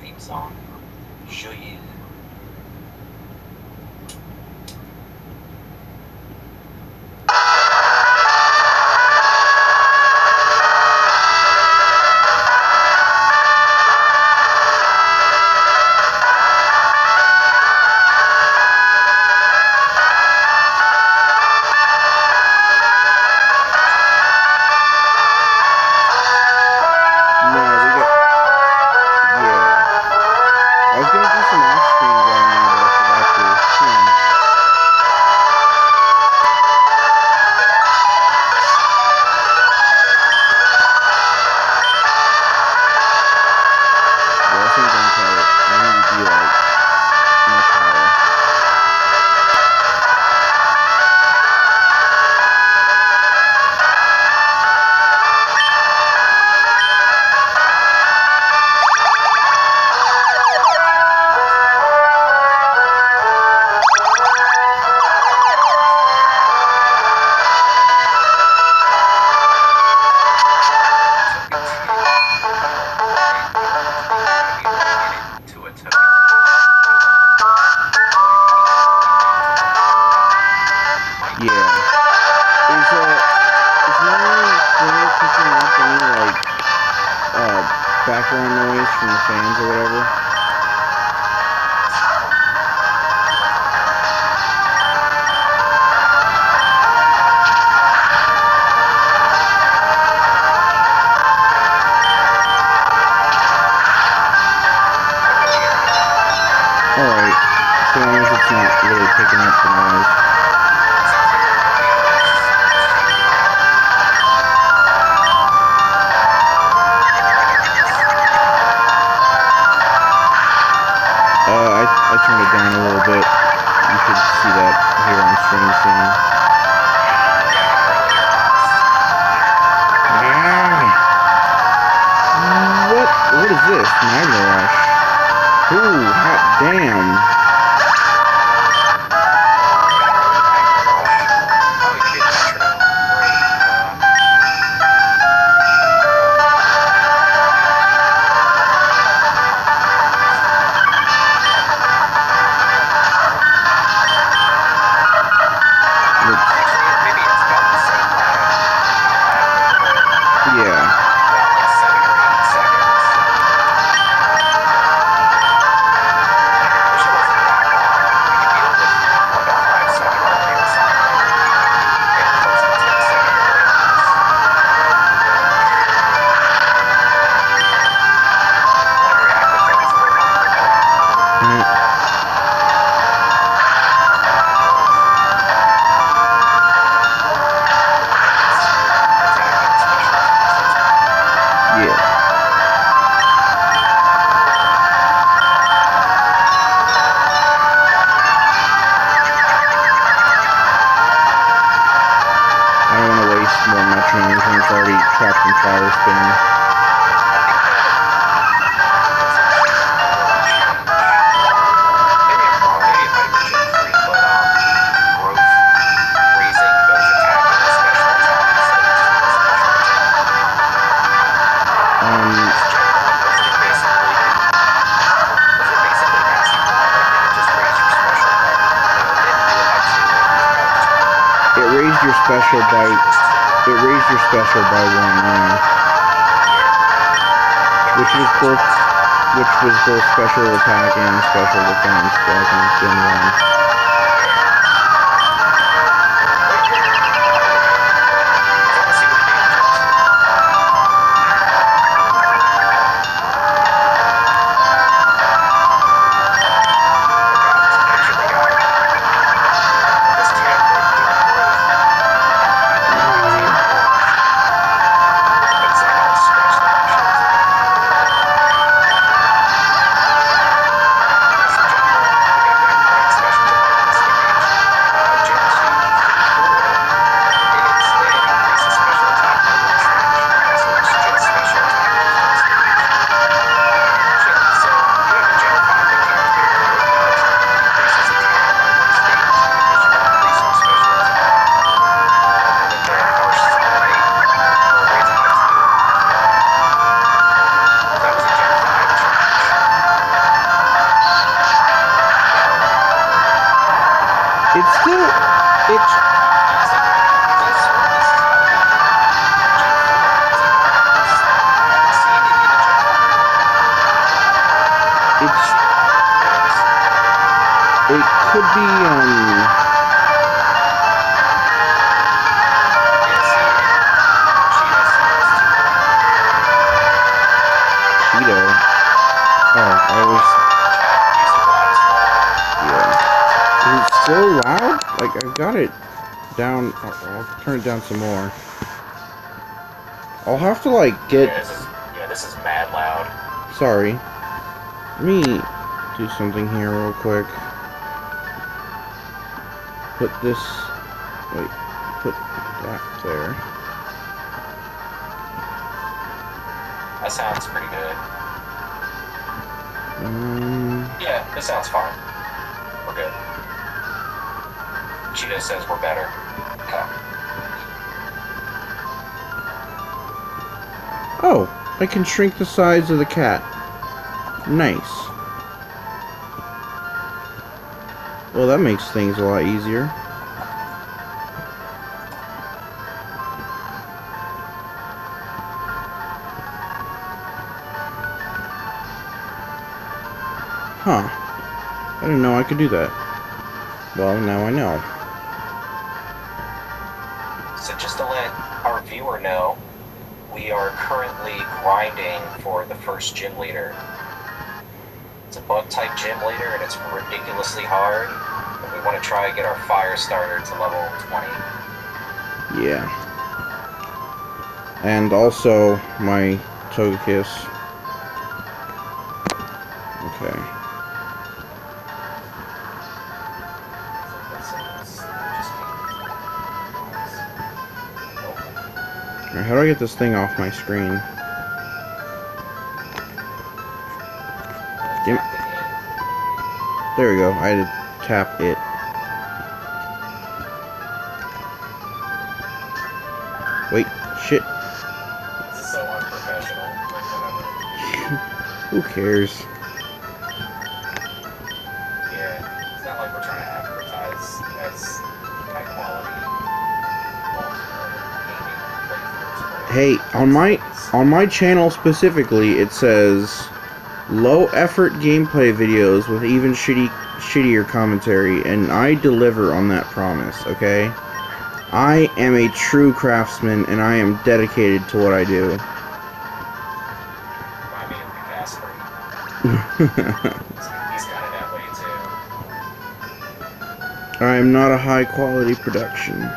theme song. Julian. Background noise from the fans or whatever. Alright, so long as it's not really picking up the noise. I turned it down a little bit. You should see that here on stream soon. What is this? Magma Rush. Ooh, hot damn. It's already trapped in fire spin. It raised your special by 1, yeah. Which was both special attack and special defense back in Gen 1. Special it's still, it's, it could be, Cheeto. Oh, I was, yeah. Is it still loud? Like, I got it down, I'll turn it down some more. I'll have to, like, get... Yeah, this is mad loud. Sorry. Let me do something here real quick. Put this... Wait. Put that there. That sounds pretty good. Yeah, this sounds fine. We're good. Cheetah says we're better. Okay. Oh, I can shrink the size of the cat. Nice. Well, that makes things a lot easier. Huh. I didn't know I could do that. Well, now I know. So just to let our viewer know, we are currently grinding for the first gym leader. It's a bug-type gym leader, and it's ridiculously hard. And we want to try and get our fire starter to level 20. Yeah. And also, my Togekiss. Okay. Alright, how do I get this thing off my screen? Yep. There we go. I had to tap it. Wait, shit. This is so unprofessional. Who cares? Yeah, it's not like we're trying to advertise as high quality Hey, on my channel specifically, it says low effort gameplay videos with even shittier commentary, and I deliver on that promise, okay? I am a true craftsman, and I am dedicated to what I do. I mean, he's got it that way too. I am not a high quality production.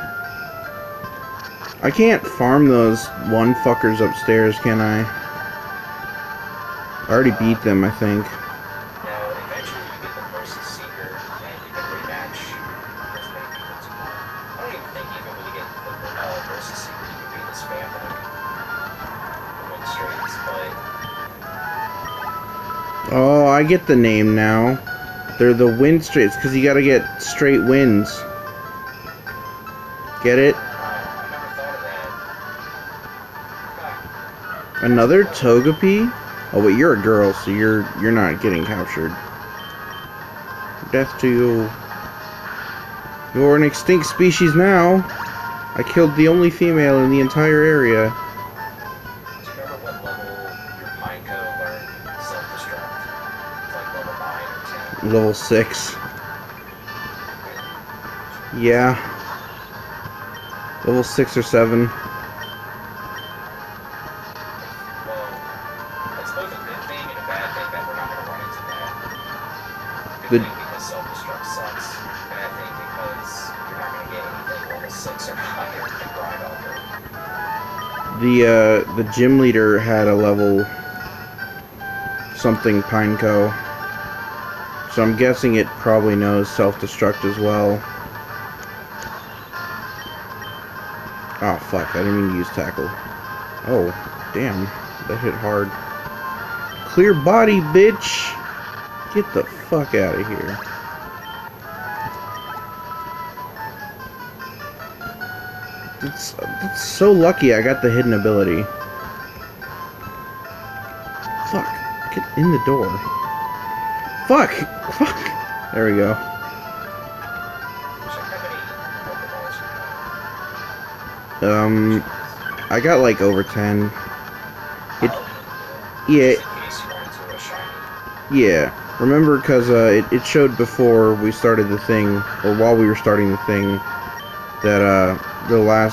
I can't farm those one fuckers upstairs, can I? I already beat them, I think. No, eventually you get the versus Seeker, and you can rematch as many people as you want. I don't even think even when you get the versus Seeker, you can beat this family. The win streaks, but... Oh, I get the name now. They're the win straights, because you gotta get straight wins. Get it? Another Togepi? Oh wait, you're a girl, so you're not getting captured. Death to you. You're an extinct species now. I killed the only female in the entire area. Do you remember what level your Pineco learned self-destruct? It's like level 9 or 10. Level 6. Yeah. Level 6 or 7. Good thing because self-destruct sucks, and I think because you're not going to get anything level 6 or higher to grind over. The gym leader had a level something Pineco, so I'm guessing it probably knows self-destruct as well. Oh fuck, I didn't mean to use tackle. Oh, damn, that hit hard. Clear body, bitch! Get the fuck out of here. It's so lucky I got the hidden ability. Fuck. Get in the door. Fuck! Fuck! There we go. Wish I I got like over 10. It, yeah, Just in case you run into a shiny. yeah. Remember, because it showed before we started the thing, or while we were starting the thing, that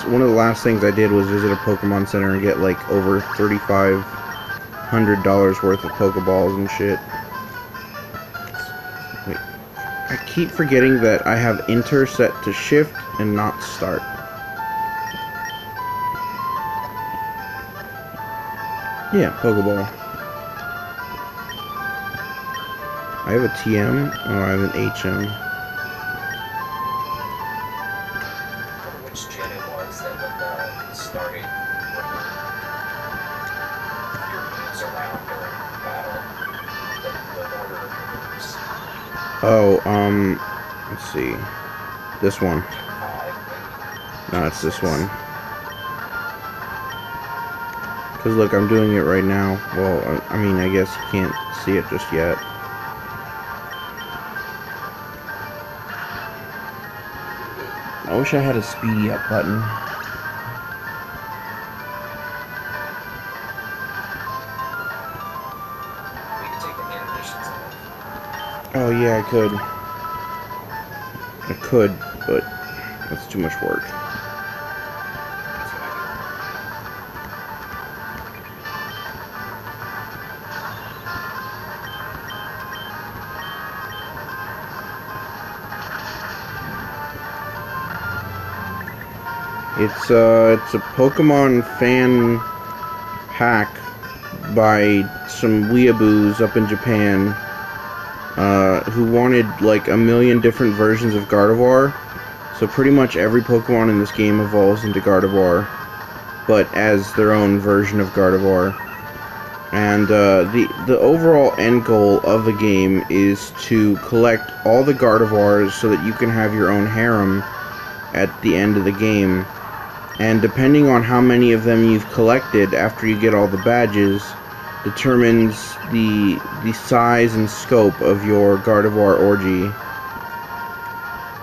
one of the last things I did was visit a Pokemon Center and get like over $3,500 worth of Pokeballs and shit. Wait, I keep forgetting that I have enter set to shift and not start. Yeah, Pokeball. I have a TM, or I have an HM. Which gen it was that started your moves around during battle. The order of your moves. Oh, let's see. This one. No, it's this one. Because look, I'm doing it right now. Well, I mean, I guess you can't see it just yet. I wish I had a speedy up button. We can take the animations off. Oh yeah, I could. I could, but that's too much work. That's what I It's a Pokemon fan hack by some weeaboos up in Japan, who wanted like a million different versions of Gardevoir. So pretty much every Pokemon in this game evolves into Gardevoir, but as their own version of Gardevoir. And the overall end goal of the game is to collect all the Gardevoirs so that you can have your own harem at the end of the game. And depending on how many of them you've collected after you get all the badges, determines the size and scope of your Gardevoir orgy.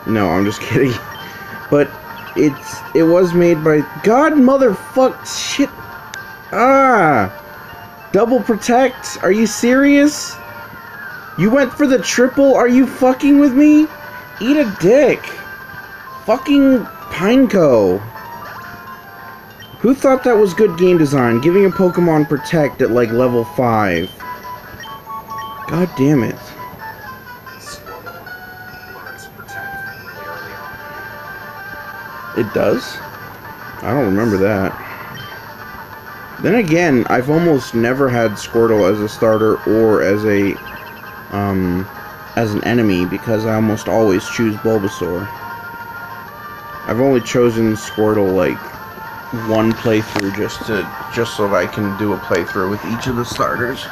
No, I'm just kidding. But it was made by God motherfuck shit. Double protect? Are you serious? You went for the triple? Are you fucking with me? Eat a dick. Fucking Pineco. Who thought that was good game design? Giving a Pokemon Protect at like level 5. God damn it. Squirtle learns Protect really early on. It does? I don't remember that. Then again, I've almost never had Squirtle as a starter or as an enemy because I almost always choose Bulbasaur. I've only chosen Squirtle like one playthrough just so that I can do a playthrough with each of the starters.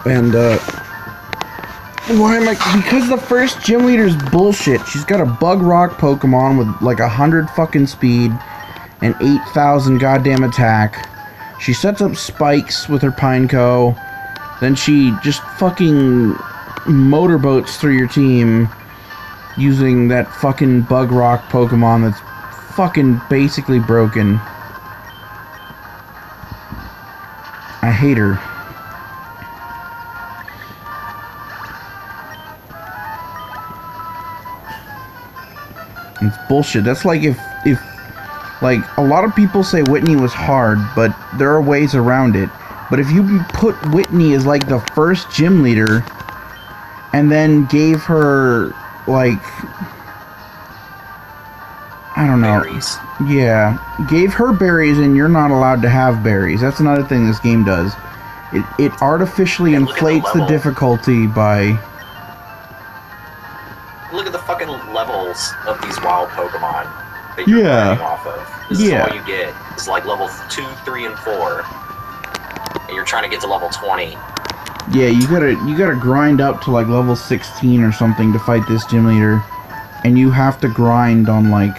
And why am I? Because the first gym leader's bullshit. She's got a bug rock Pokemon with like 100 fucking speed and 8,000 goddamn attack. She sets up spikes with her Pineco. Then she just fucking motorboats through your team using that fucking bug rock Pokemon that's fucking basically broken. I hate her. It's bullshit. That's like if like a lot of people say Whitney was hard, but there are ways around it. But if you put Whitney as like the first gym leader and then gave her like, I don't know. Berries. Yeah, gave her berries and you're not allowed to have berries. That's another thing this game does. It artificially And look at the inflates the level. difficulty by... Look at the fucking levels of these wild Pokemon that you're Yeah. running off of. This is Yeah. all you get. It's like level 2, 3, and 4. And you're trying to get to level 20. Yeah, you gotta grind up to like level 16 or something to fight this gym leader, and you have to grind on like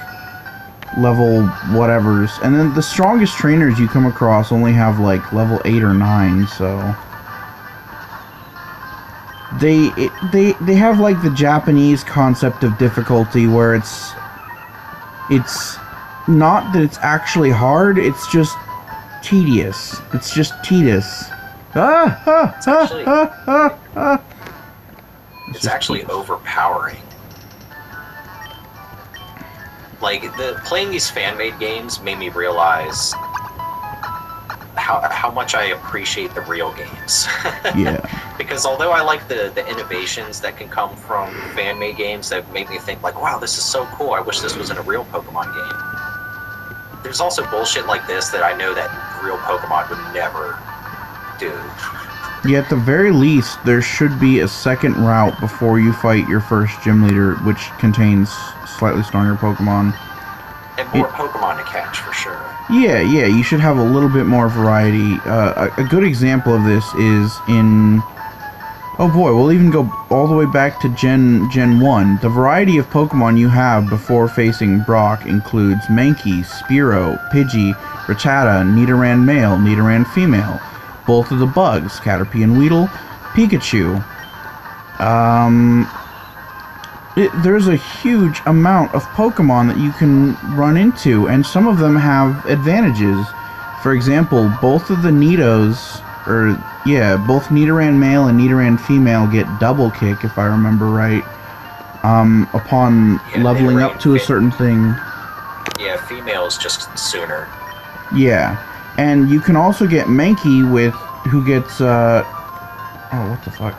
level whatevers, and then the strongest trainers you come across only have like level 8 or 9, so they have like the Japanese concept of difficulty where it's not that it's actually hard, it's just tedious. It's just tedious. It's actually overpowering. Like, playing these fan-made games made me realize how much I appreciate the real games. Yeah. Because although I like the innovations that can come from fan-made games that make me think like, wow, this is so cool, I wish this was in a real Pokemon game. There's also bullshit like this that I know that real Pokemon would never do. Yeah, at the very least, there should be a second route before you fight your first gym leader, which contains slightly stronger Pokemon. And more Pokemon to catch, for sure. Yeah, you should have a little bit more variety. A good example of this is in... Oh boy, we'll even go all the way back to Gen 1. The variety of Pokemon you have before facing Brock includes Mankey, Spearow, Pidgey, Rattata, Nidoran male, Nidoran female, both of the bugs, Caterpie and Weedle, Pikachu. There's a huge amount of Pokemon that you can run into, and some of them have advantages. For example, both of the Nidos, both Nidoran male and Nidoran female get double kick, if I remember right, upon leveling up to a certain thing. Yeah, females just sooner. Yeah, and you can also get Mankey who gets, oh, what the fuck?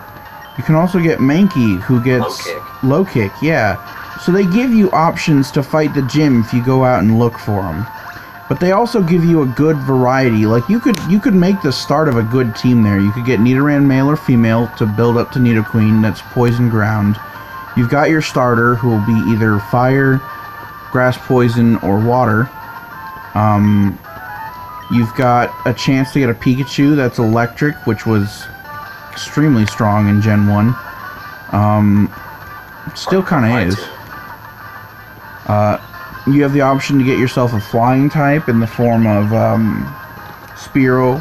You can also get Mankey, who gets low kick, yeah. So they give you options to fight the gym if you go out and look for them. But they also give you a good variety. Like, you could make the start of a good team there. You could get Nidoran male or female to build up to Nidoqueen, that's poison ground. You've got your starter, who will be either fire, grass poison, or water. You've got a chance to get a Pikachu that's electric, which was extremely strong in Gen 1. Still kind of is. You have the option to get yourself a flying type in the form of Spearow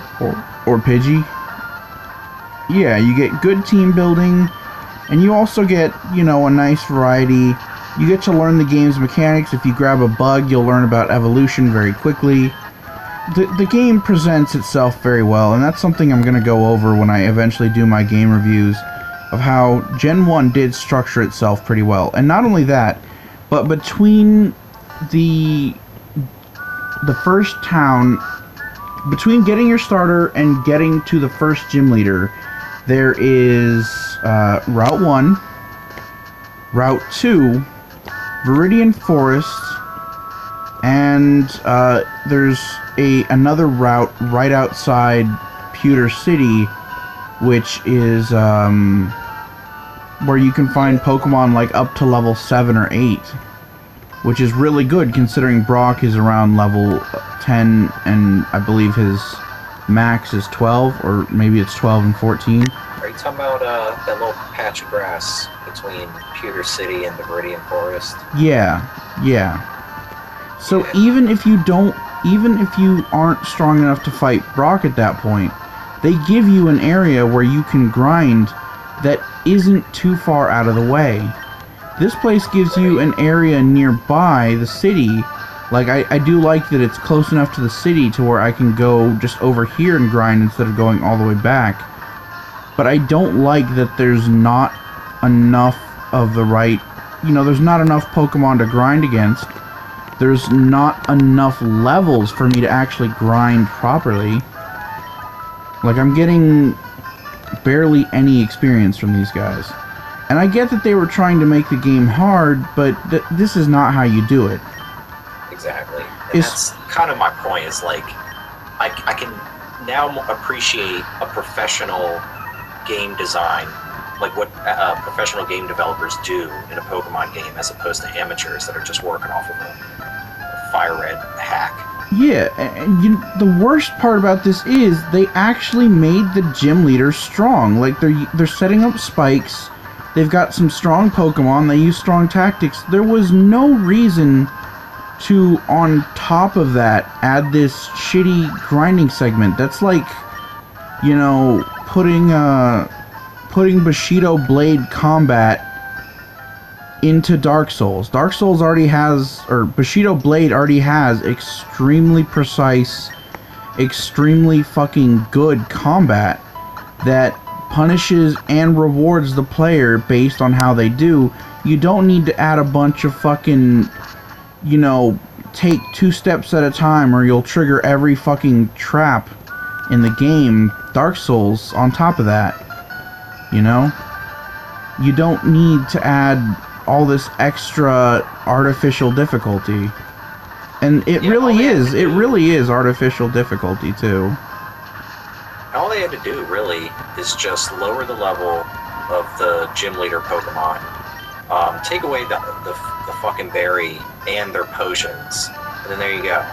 or Pidgey. Yeah, you get good team building, and you also get, a nice variety. You get to learn the game's mechanics. If you grab a bug, you'll learn about evolution very quickly. The game presents itself very well, and that's something I'm going to go over when I eventually do my game reviews, of how Gen 1 did structure itself pretty well. And not only that, but between the first town, between getting your starter and getting to the first gym leader, there is Route 1, Route 2, Viridian Forest, and there's another route right outside Pewter City, which is where you can find Pokemon like up to level 7 or 8, which is really good considering Brock is around level 10, and I believe his max is 12, or maybe it's 12 and 14. Are you talking about that little patch of grass between Pewter City and the Viridian Forest? Yeah. So even if you aren't strong enough to fight Brock at that point, they give you an area where you can grind that isn't too far out of the way. This place gives you an area nearby the city. Like, I do like that it's close enough to the city to where I can go just over here and grind instead of going all the way back. But I don't like that there's not enough of the right... there's not enough Pokemon to grind against. There's not enough levels for me to actually grind properly. Like, I'm getting barely any experience from these guys. And I get that they were trying to make the game hard, but this is not how you do it. Exactly. And that's kind of my point, is like, I can now appreciate a professional game design, like what professional game developers do in a Pokemon game, as opposed to amateurs that are just working off of a Fire Red hack. Yeah, and the worst part about this is they actually made the gym leaders strong. Like, they're setting up spikes. They've got some strong Pokemon. They use strong tactics. There was no reason to, on top of that, add this shitty grinding segment. That's like, putting Bushido Blade combat into Dark Souls. Dark Souls already has, or Bushido Blade already has extremely precise, extremely fucking good combat that punishes and rewards the player based on how they do. You don't need to add a bunch of fucking, you know, take 2 steps at a time or you'll trigger every fucking trap in the game. Dark Souls on top of that, you know? You don't need to add all this extra artificial difficulty. And it really is artificial difficulty too. All they had to do really is just lower the level of the gym leader Pokemon, take away the fucking berry and their potions, and then there you go.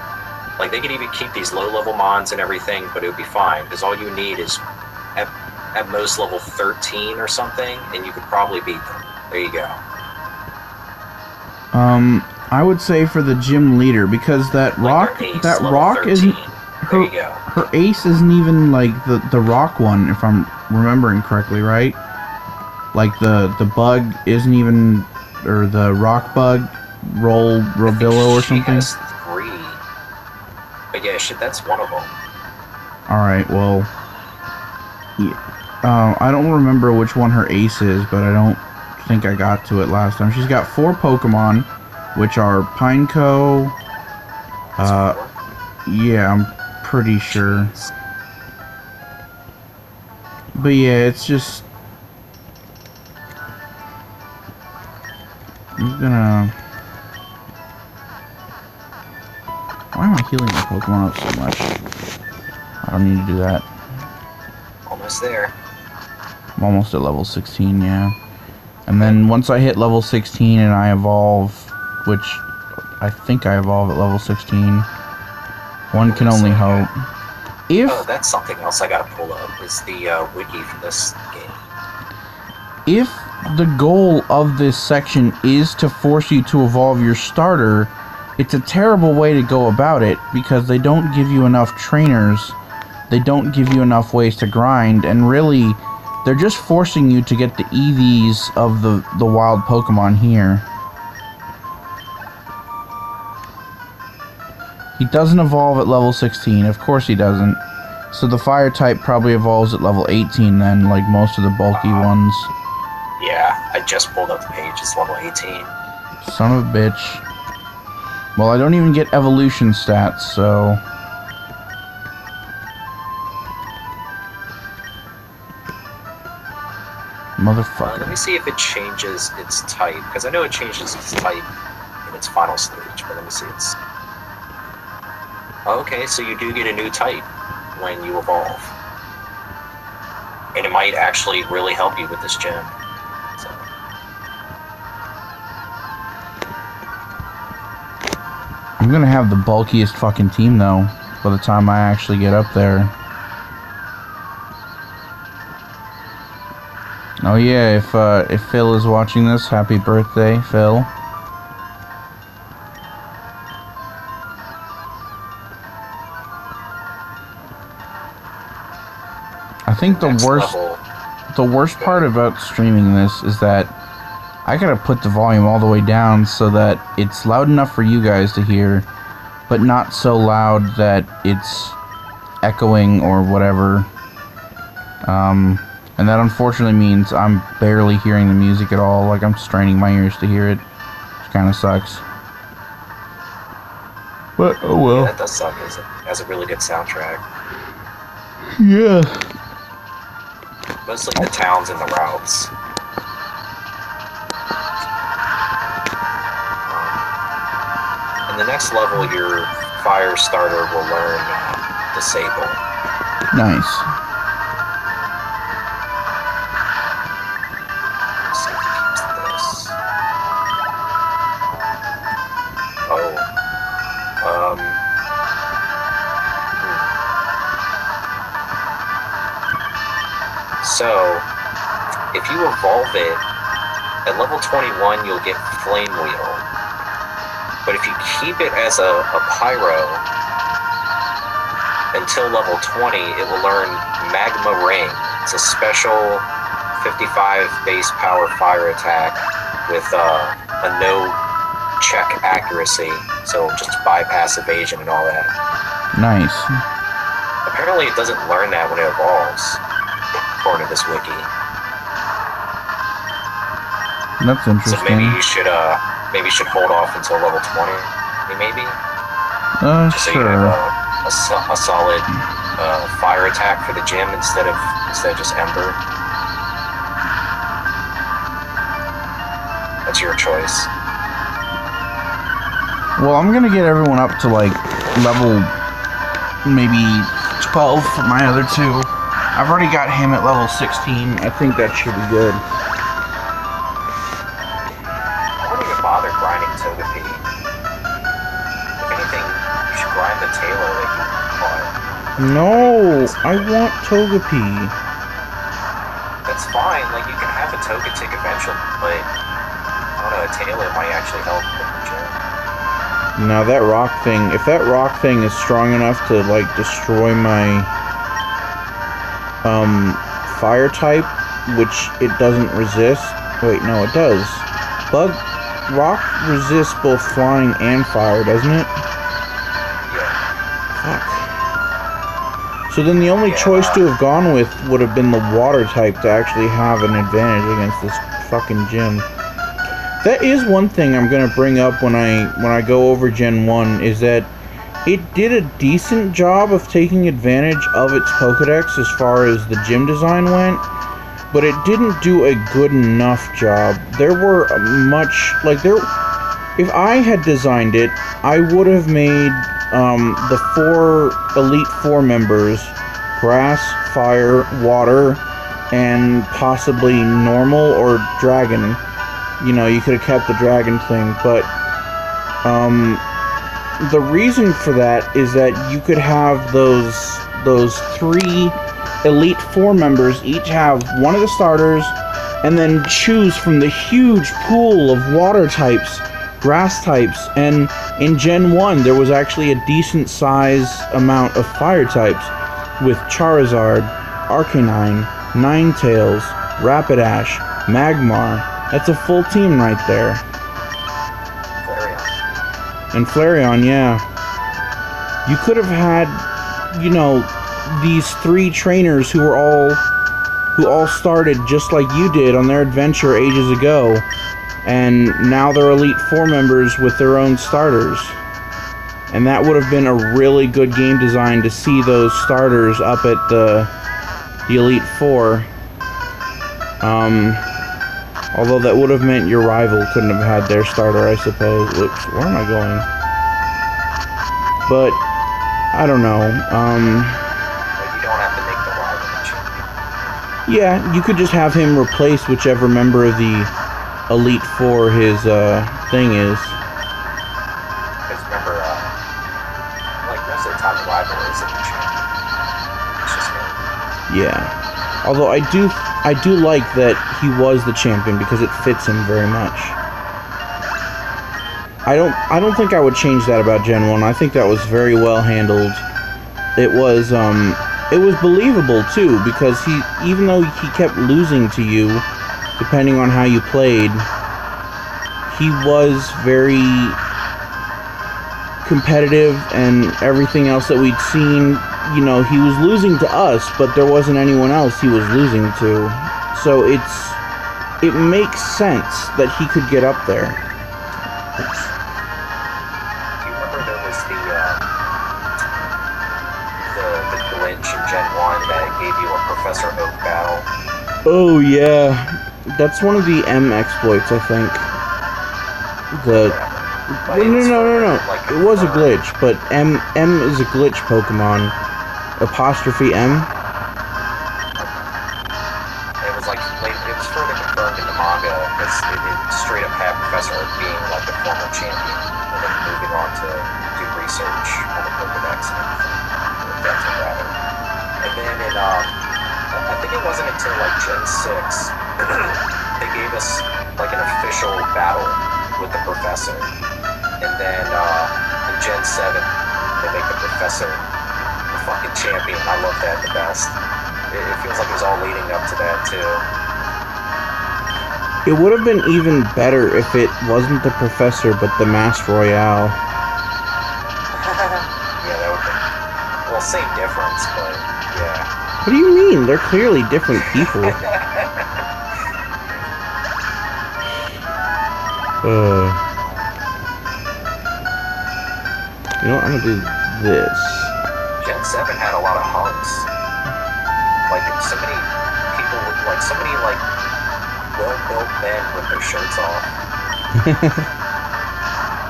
Like, they could even keep these low-level mons and everything, but it would be fine, because all you need is at most level 13 or something, and you could probably beat them. There you go. I would say for the gym leader, because that rock isn't there you go. Her ace isn't even like the rock one, if I'm remembering correctly, right? Like the bug isn't even, or the rock bug, Robillo or something. Has 3, but yeah, shit, that's one of them. All right, well, yeah. I don't remember which one her ace is, but I don't think I got to it last time. She's got 4 Pokemon, which are Pineco. Yeah, I'm pretty sure. But yeah, it's just, I'm gonna. Why am I healing my Pokemon up so much? I don't need to do that. Almost there. I'm almost at level 16, yeah. And then once I hit level 16 and I evolve, which I think I evolve at level 16, one can only hope. Oh, that's something else I gotta pull up, is the wiki for this game. If the goal of this section is to force you to evolve your starter, it's a terrible way to go about it, because they don't give you enough trainers, they don't give you enough ways to grind, and really, they're just forcing you to get the EVs of the wild Pokemon here. He doesn't evolve at level 16, of course he doesn't. So the fire type probably evolves at level 18 then, like most of the bulky ones. Yeah, I just pulled up the page, it's level 18. Son of a bitch. Well, I don't even get evolution stats, so... Motherfucker. Let me see if it changes its type, because I know it changes its type in its final stage, but let me see its... Okay, so you do get a new type when you evolve. And it might actually really help you with this gym. So. I'm gonna have the bulkiest fucking team, though, by the time I actually get up there. Oh yeah, if Phil is watching this, happy birthday, Phil. I think the worst part about streaming this is that I gotta put the volume all the way down so that it's loud enough for you guys to hear, but not so loud that it's echoing or whatever. And that unfortunately means I'm barely hearing the music at all, like I'm straining my ears to hear it, which kinda sucks. But, oh well. Yeah, that does suck, it has a really good soundtrack. Yeah. Mostly the towns and the routes. In the next level, your fire starter will learn Disable. Nice. Let's see if he keeps this. Oh. So, if you evolve it, at level 21 you'll get Flame Wheel. But if you keep it as a Pyro until level 20, it will learn Magma Ring. It's a special 55 base power fire attack with a no check accuracy, so just bypass evasion and all that. Nice. Apparently it doesn't learn that when it evolves, according to this wiki. That's interesting. So maybe you should hold off until level 20, maybe? Just so Sure. you have a solid fire attack for the gym instead of just Ember. That's your choice. Well, I'm gonna get everyone up to like level maybe 12 for my other two. I've already got him at level 16. I think that should be good. I wouldn't even bother grinding Togepi. If anything, you should grind the Tailor that you caught. No, I want Togepi. That's fine, like you can have a Togetic eventually, but I don't know, a Tailor might actually help with the gym. Now that rock thing, if that rock thing is strong enough to like destroy my fire type, which it doesn't resist. Wait, no, it does. Rock resists both flying and fire, doesn't it? Yeah. Fuck. So then the only choice to have gone with would have been the water type to actually have an advantage against this fucking gym. That is one thing I'm gonna bring up when I go over Gen 1, is that it did a decent job of taking advantage of its Pokedex as far as the gym design went, but it didn't do a good enough job. There were if I had designed it, I would have made the 4 Elite Four members Grass, Fire, Water, and possibly Normal or Dragon. You know, you could have kept the Dragon thing, but the reason for that is that you could have those 3 Elite Four members each have one of the starters, and then choose from the huge pool of water types, grass types, and in Gen 1 there was actually a decent size amount of fire types with Charizard, Arcanine, Ninetales, Rapidash, Magmar. That's a full team right there. Flareon. And Flareon, yeah. You could have had, you know, these 3 trainers who all started just like you did on their adventure ages ago, and now they're Elite Four members with their own starters. And that would have been a really good game design to see those starters up at the Elite Four. Although that would have meant your rival couldn't have had their starter, I suppose. Whoops, where am I going? But, I don't know. But you don't have to make the rival the champion. Yeah, you could just have him replace whichever member of the Elite Four his thing is. Because remember, like most of the time the rival isn't the champion. It's just me. Yeah. Although I do like that he was the champion because it fits him very much. I don't think I would change that about Gen 1. I think that was very well handled. It was believable too, because even though he kept losing to you depending on how you played, he was very competitive and everything else that we'd seen. You know, he was losing to us, but there wasn't anyone else he was losing to. So it makes sense that he could get up there. Do you remember there was the glitch in Gen 1 that gave you a Professor Oak battle? Oh yeah, that's one of the M exploits, I think. No. It was a glitch, but M is a glitch Pokemon. Apostrophe M. It was further confirmed in the manga because it straight up had Professor Oak being like the former champion, and then moving on to do research on the Pokedex and everything, or Delta rather. And then in I think it wasn't until like Gen 6 they gave us like an official battle with the Professor, and then in Gen 7 they make the Professor fucking champion. I love that the best. It feels like it was all leading up to that too. It would have been even better if it wasn't the Professor, but the Masked Royale. Yeah, that would be... Well, same difference, but yeah. What do you mean? They're clearly different people. You know what? I'm gonna do this. Gen 7 had a lot of hunks. Like, so many people with, like, so many, like, well-built men with their shirts off.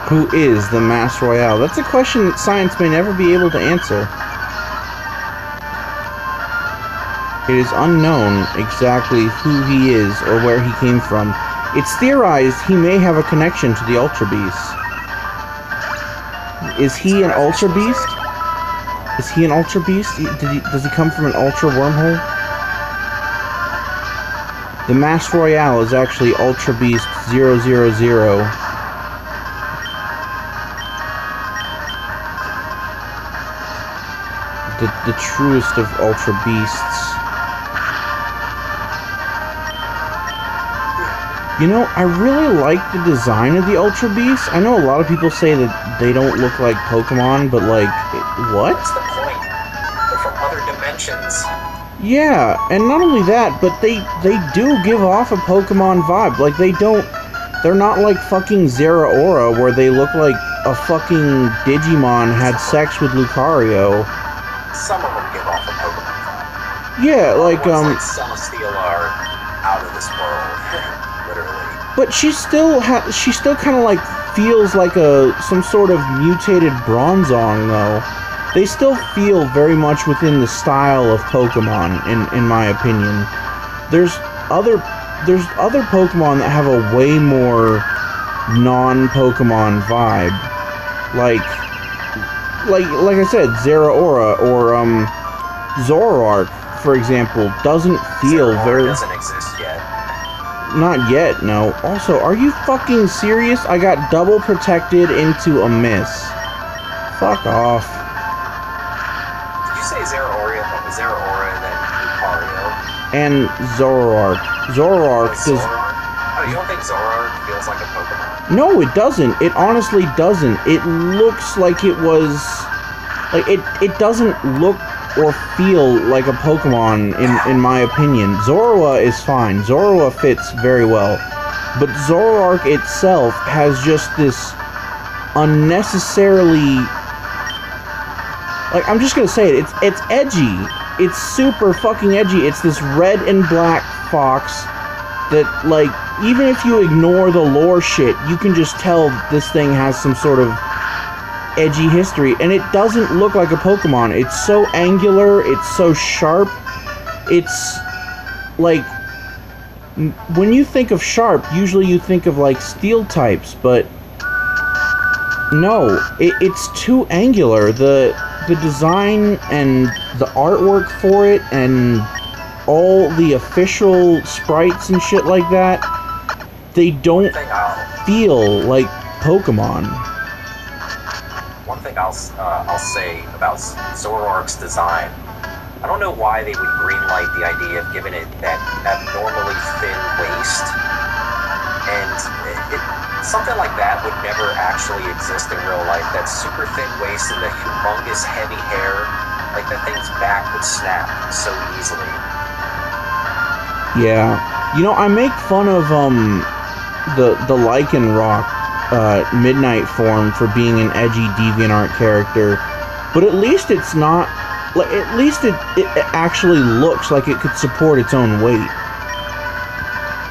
Who is the Masked Royale? That's a question that science may never be able to answer. It is unknown exactly who he is or where he came from. It's theorized he may have a connection to the Ultra Beast. Is he an Ultra Beast? Is he an Ultra Beast? Does he come from an Ultra wormhole? The Masked Royale is actually Ultra Beast 000. The truest of Ultra Beasts. You know, I really like the design of the Ultra Beasts. I know a lot of people say that they don't look like Pokemon, but like, what? What's the point? They're from other dimensions. Yeah, and not only that, but they do give off a Pokemon vibe. Like, they're not like fucking Zeraora, where they look like a fucking Digimon had sex with Lucario. Some of them give off a Pokemon vibe. Yeah, like, like Celesteela are out of this world. Literally. But she still kind of like feels like some sort of mutated Bronzong, though. They still feel very much within the style of Pokemon, in my opinion. There's other Pokemon that have a way more non-Pokemon vibe, like I said, Zeraora or Zoroark, for example, doesn't feel Zeraora very. Doesn't exist yet. Not yet, no. Also, are you fucking serious? I got double protected into a miss. Fuck off. Did you say Zeraora and then Lucario? And Zoroark. Zoroark does... Oh, you don't think Zoroark feels like a Pokemon? No, it doesn't. It honestly doesn't. It looks like it was... Like, it doesn't look or feel like a Pokemon, in my opinion. Zorua is fine. Zorua fits very well. But Zoroark itself has just this unnecessarily... Like, I'm just gonna say it, it's edgy. It's super fucking edgy. It's this red and black fox that, like, even if you ignore the lore shit, you can just tell that this thing has some sort of edgy history, and it doesn't look like a Pokemon. It's so angular, it's so sharp. It's like, when you think of sharp, usually you think of like steel types, but no, it's too angular. The design and the artwork for it and all the official sprites and shit like that, they don't feel like Pokemon. One thing I'll say about Zoroark's design, I don't know why they would greenlight the idea of giving it that abnormally thin waist, and something like that would never actually exist in real life. That super thin waist and the humongous heavy hair, like the thing's back would snap so easily. Yeah, you know, I make fun of the Lycanroc Midnight form for being an edgy DeviantArt character, but at least it's not, like, at least it actually looks like it could support its own weight.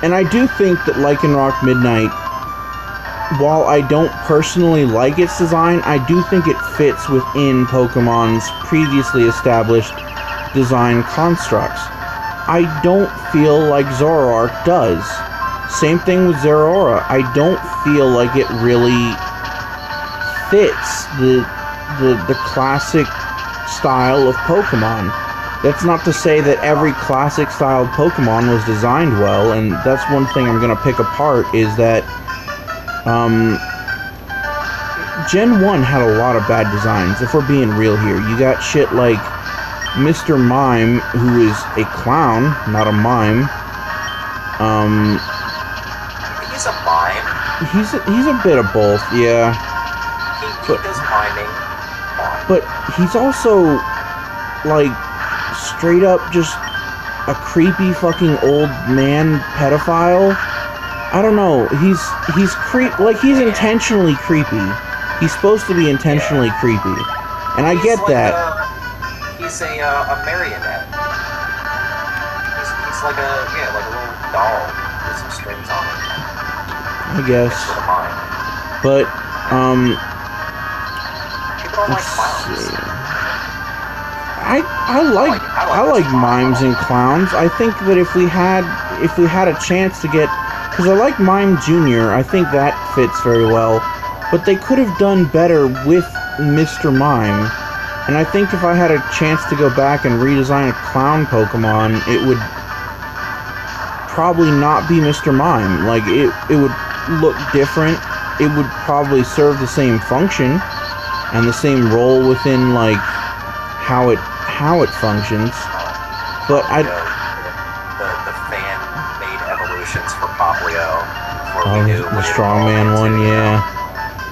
And I do think that Lycanroc Midnight, while I don't personally like its design, I do think it fits within Pokemon's previously established design constructs. I don't feel like Zoroark does. Same thing with Zeraora. I don't feel like it really fits the classic style of Pokemon. That's not to say that every classic styled Pokemon was designed well, and that's one thing I'm gonna pick apart, is that Gen 1 had a lot of bad designs, if we're being real here. You got shit like Mr. Mime, who is a clown, not a mime. he's a bit of both, yeah. He does miming. But he's also like straight up just a creepy fucking old man pedophile. I don't know. He's intentionally creepy. He's supposed to be intentionally creepy, and I get that. He's a marionette. He's like a little doll with some strings on it. I guess. But people don't like clowns. I like mimes and clowns. I think that if we had a chance to get, because I like Mime Jr., I think that fits very well. But they could have done better with Mr. Mime. And I think if I had a chance to go back and redesign a clown Pokemon, it would probably not be Mr. Mime. Like, it would look different. It would probably serve the same function and the same role within, like, how it functions. But the fan-made evolutions for Poplio. The Strongman one, yeah.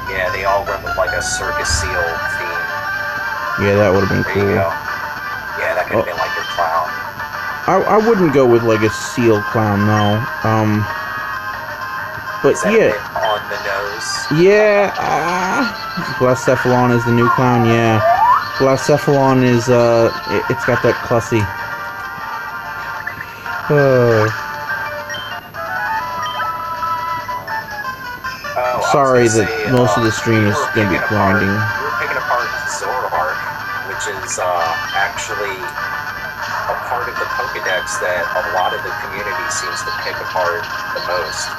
Yeah, they all went with like a circus seal theme. Yeah, that would have been cool. Yeah, that could have been like your clown. I wouldn't go with like a seal clown though. But is that yeah. On the nose. Yeah. Blacephalon is the new clown. Yeah. Blacephalon is it's got that clussy. Sorry that most of the stream is going to be grinding. We were picking apart Zoroark, which is actually a part of the Pokedex that a lot of the community seems to pick apart the most.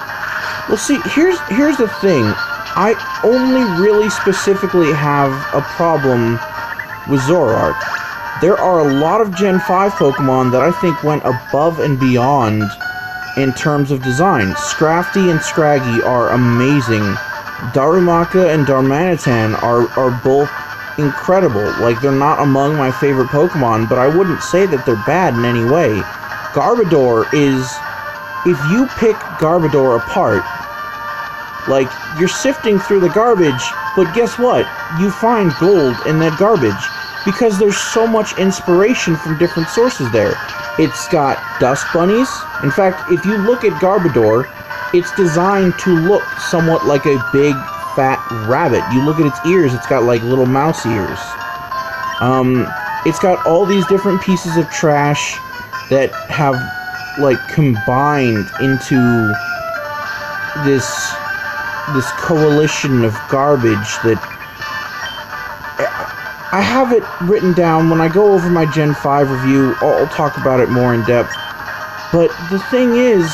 Well, see, here's the thing. I only really specifically have a problem with Zoroark. There are a lot of Gen 5 Pokemon that I think went above and beyond in terms of design. Scrafty and Scraggy are amazing. Darumaka and Darmanitan are both incredible. Like, they're not among my favorite Pokemon, but I wouldn't say that they're bad in any way. Garbodor is... If you pick Garbodor apart, like, you're sifting through the garbage, but guess what? You find gold in that garbage. Because there's so much inspiration from different sources there. It's got dust bunnies. In fact, if you look at Garbodor, it's designed to look somewhat like a big, fat rabbit. You look at its ears, it's got like little mouse ears. It's got all these different pieces of trash that have like combined into this coalition of garbage that I have it written down. When I go over my Gen 5 review, I'll talk about it more in depth. But the thing is,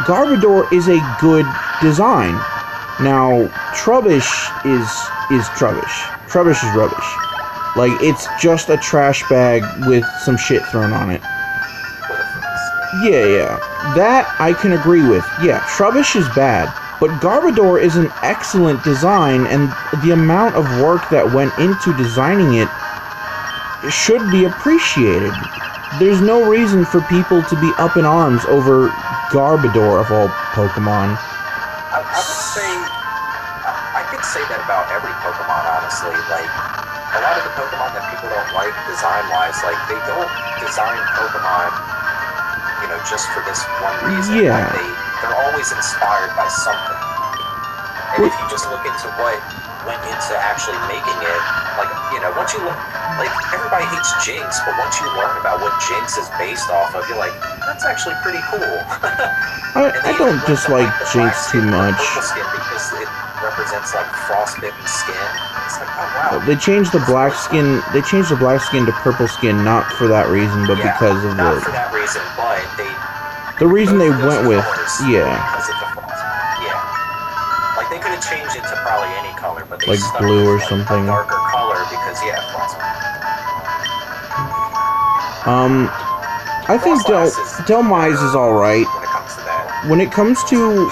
Garbodor is a good design. Now, Trubbish is Trubbish. Trubbish is rubbish. Like, it's just a trash bag with some shit thrown on it. Yeah. That I can agree with. Yeah, Trubbish is bad. But Garbodor is an excellent design, and the amount of work that went into designing it should be appreciated. There's no reason for people to be up in arms over Garbodor of all Pokemon. I would say, I could say that about every Pokemon, honestly. Like, a lot of the Pokemon that people don't like design-wise, like, they don't design Pokemon, you know, just for this one reason. Yeah. Like, they're always inspired by something. And if you just look into what went into actually making it, like, you know, once you look, like, everybody hates Jinx, but once you learn about what Jinx is based off of, you're like, that's actually pretty cool. I don't dislike Jinx too much. Purple skin because it represents, like, frostbitten skin. It's like, oh, wow. They changed the black skin. They changed the black skin to purple skin, not for that reason, but because of not for that reason, but the reason they went with, yeah. Because of the frost. Yeah. Like, they could have changed it to probably any color, but they like stuck blue or with, like, something. a darker color because, yeah, frost. I think Delmise is alright. When it comes to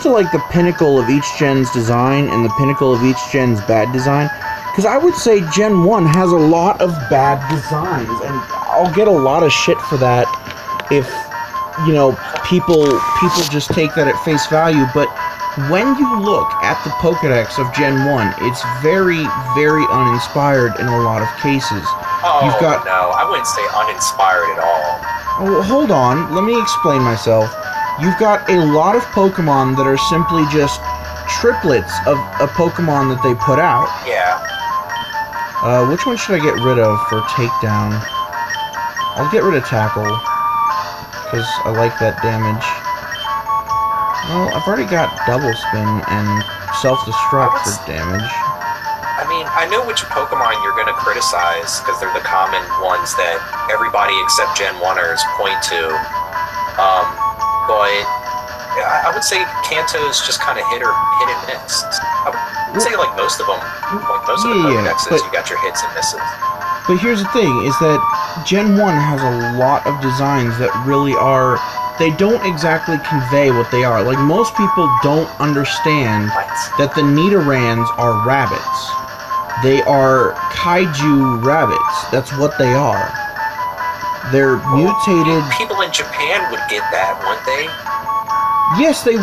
like the pinnacle of each gen's design and the pinnacle of each gen's bad design, because I would say Gen 1 has a lot of bad designs, and I'll get a lot of shit for that if you know, people just take that at face value, but when you look at the Pokédex of Gen 1, it's very, very uninspired in a lot of cases. Oh, no, I wouldn't say uninspired at all. Oh, hold on, let me explain myself. You've got a lot of Pokemon that are simply just triplets of a Pokemon that they put out. Yeah. Which one should I get rid of for Takedown? I'll get rid of Tackle, because I like that damage. Well, I've already got Double Spin and Self-Destruct for damage. I mean, I know which Pokemon you're going to criticize, because they're the common ones that everybody except Gen 1ers point to. But I would say Kanto's just kind of hit and miss. I would say like most of them, like most of the Pokédexes, you got your hits and misses. But here's the thing, is that Gen 1 has a lot of designs that really are, they don't exactly convey what they are. Like, most people don't understand that the Nidorans are rabbits. They are kaiju rabbits. That's what they are. They're mutated... People in Japan would get that, wouldn't they? Yes, they...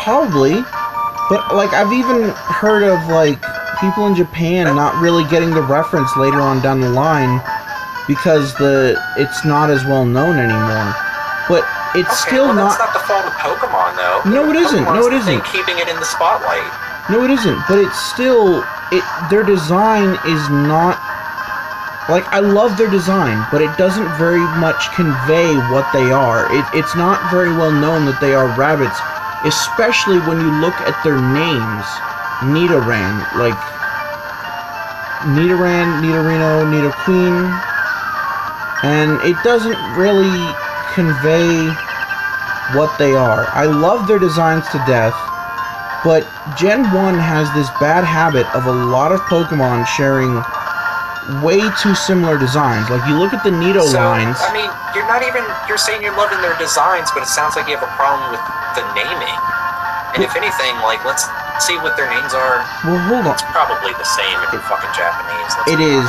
probably. But, like, I've even heard of, like, people in Japan not really getting the reference later on down the line because it's not as well known anymore. But it's still not... that's not the fault of Pokemon, though. No, it isn't. No, it isn't. Keeping it in the spotlight. No, it isn't. But it's still... their design is not... Like, I love their design, but it doesn't very much convey what they are. It's not very well known that they are rabbits, especially when you look at their names. Nidoran, like... Nidoran, Nidorino, Nidoqueen... And it doesn't really convey what they are. I love their designs to death, but Gen 1 has this bad habit of a lot of Pokemon sharing way too similar designs. Like, you look at the Nido lines... I mean, you're saying you're loving their designs, but it sounds like you have a problem with the naming. And if anything, like, let's see what their names are. Well, hold on. It's probably the same in fucking Japanese. It is,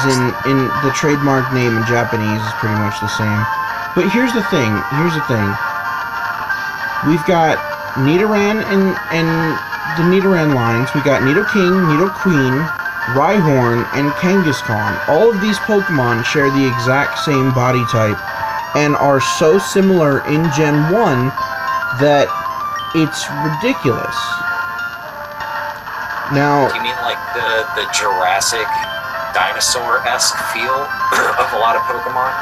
in the trademark name in Japanese is pretty much the same. But here's the thing. We've got Nidoran and the Nidoran lines. We got Nidoking, Nidoqueen, Rhyhorn, and Kangaskhan. All of these Pokemon share the exact same body type and are so similar in Gen 1 that it's ridiculous. Now, do you mean like the Jurassic dinosaur-esque feel of a lot of Pokemon?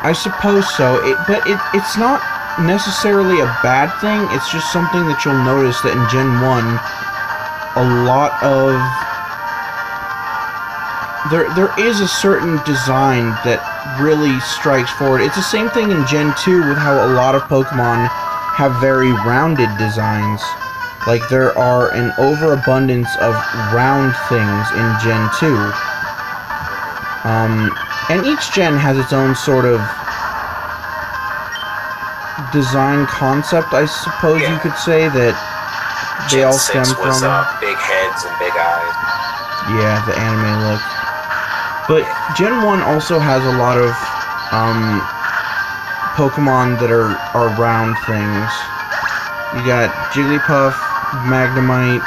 I suppose so. But it's not necessarily a bad thing. It's just something that you'll notice that in Gen 1, a lot of... There is a certain design that really strikes forward. It's the same thing in Gen 2 with how a lot of Pokemon have very rounded designs. Like, there are an overabundance of round things in Gen 2. And each gen has its own sort of design concept, I suppose you could say, that they all stem from. Was, big heads and big eyes. Yeah, the anime look. But Gen 1 also has a lot of Pokemon that are round things. You got Jigglypuff, Magnemite,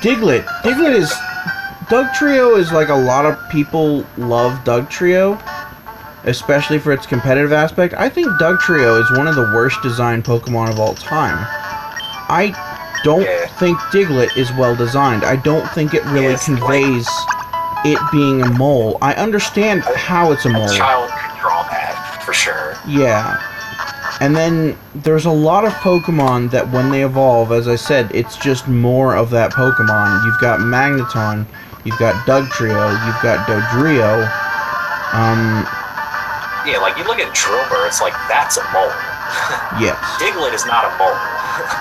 Diglett. Dugtrio is like a lot of people love Dugtrio, especially for its competitive aspect. I think Dugtrio is one of the worst designed Pokemon of all time. I don't think Diglett is well designed. I don't think it really conveys it being a mole. I understand how it's a mole. A child could draw that, for sure. Yeah. And then there's a lot of Pokemon that when they evolve, as I said, it's just more of that Pokemon. You've got Magneton, you've got Dugtrio, you've got Dodrio. Yeah, like you look at Drillbur, it's like, that's a mole. Yes. Diglett is not a mole.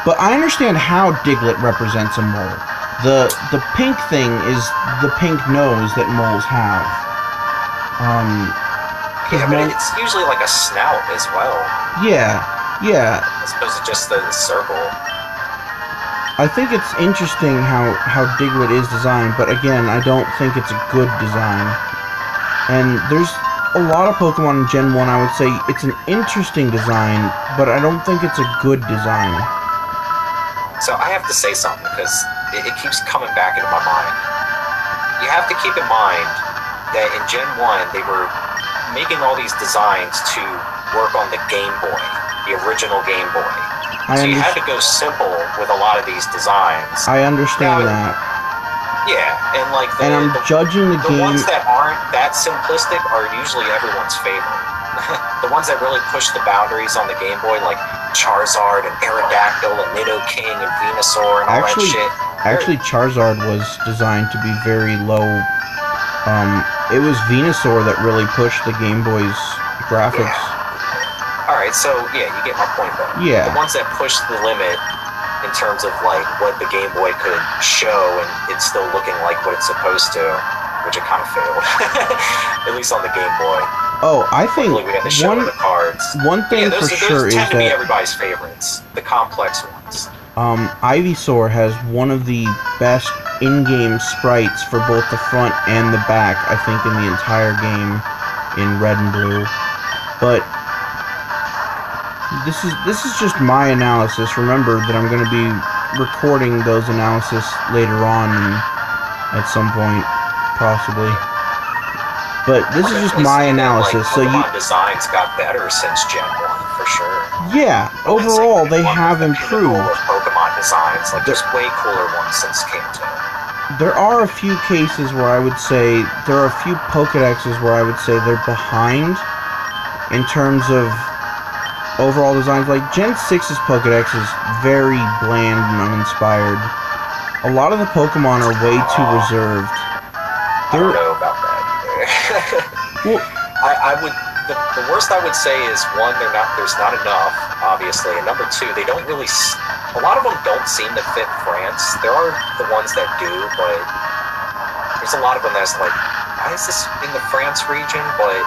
But I understand how Diglett represents a mole. The pink thing is the pink nose that moles have. Yeah, but it's usually like a snout as well. Yeah. As opposed to just the circle. I think it's interesting how Diglett is designed, but again, I don't think it's a good design. And there's a lot of Pokemon in Gen 1, I would say it's an interesting design, but I don't think it's a good design. So I have to say something, because it keeps coming back into my mind. You have to keep in mind that in Gen 1, they were making all these designs to work on the Game Boy, the original Game Boy. So you had to go simple with a lot of these designs. I understand that. Yeah, and like I'm judging the game. The ones that aren't that simplistic are usually everyone's favorite. The ones that really push the boundaries on the Game Boy, like Charizard and Aerodactyl and Nidoking and Venusaur and all that shit. Actually, Charizard was designed to be very low. It was Venusaur that really pushed the Game Boy's graphics. Yeah. Alright, so yeah, you get my point though. Yeah. The ones that pushed the limit in terms of like what the Game Boy could show and it's still looking like what it's supposed to, which it kind of failed. At least on the Game Boy. Oh, I think we had to show the cards. One thing for sure is that tend to be everybody's favorites, the complex ones. Ivysaur has one of the best in-game sprites for both the front and the back, I think, in the entire game in Red and Blue. But this is just my analysis. Remember that I'm going to be recording those analysis later on at some point, possibly. But this is just my analysis. So Pokemon designs got better since Gen 1, for sure. Yeah, overall they have improved. Pokemon designs, like there's way cooler ones since Kanto. There are a few cases where I would say there are a few Pokedexes where I would say they're behind in terms of overall designs. Like Gen 6's Pokedex is very bland and uninspired. A lot of the Pokemon are way too reserved. I don't know about that either. Well, I would. The worst I would say is one, there's not enough, obviously, and number two, they don't really. A lot of them don't seem to fit France. There are the ones that do, but there's a lot of them that's like, why is this in the France region? But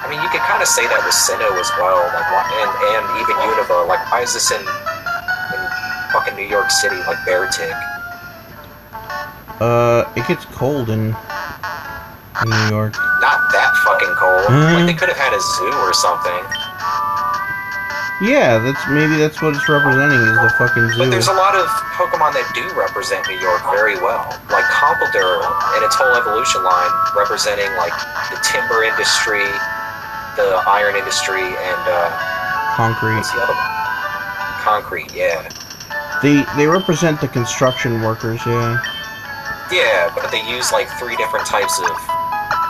I mean, you could kind of say that with Sinnoh as well, like, and even Unova. Like, why is this in fucking New York City, like Beartic? It gets cold in New York. Not that fucking cold. Like, they could have had a zoo or something. Yeah, maybe that's what it's representing, is the fucking zoo. But there's a lot of Pokemon that do represent New York very well. Like Compodur and its whole evolution line representing, like, the timber industry, the iron industry, and, concrete. What's the other one? Concrete, yeah. They represent the construction workers, yeah. Yeah, but they use, like, 3 different types of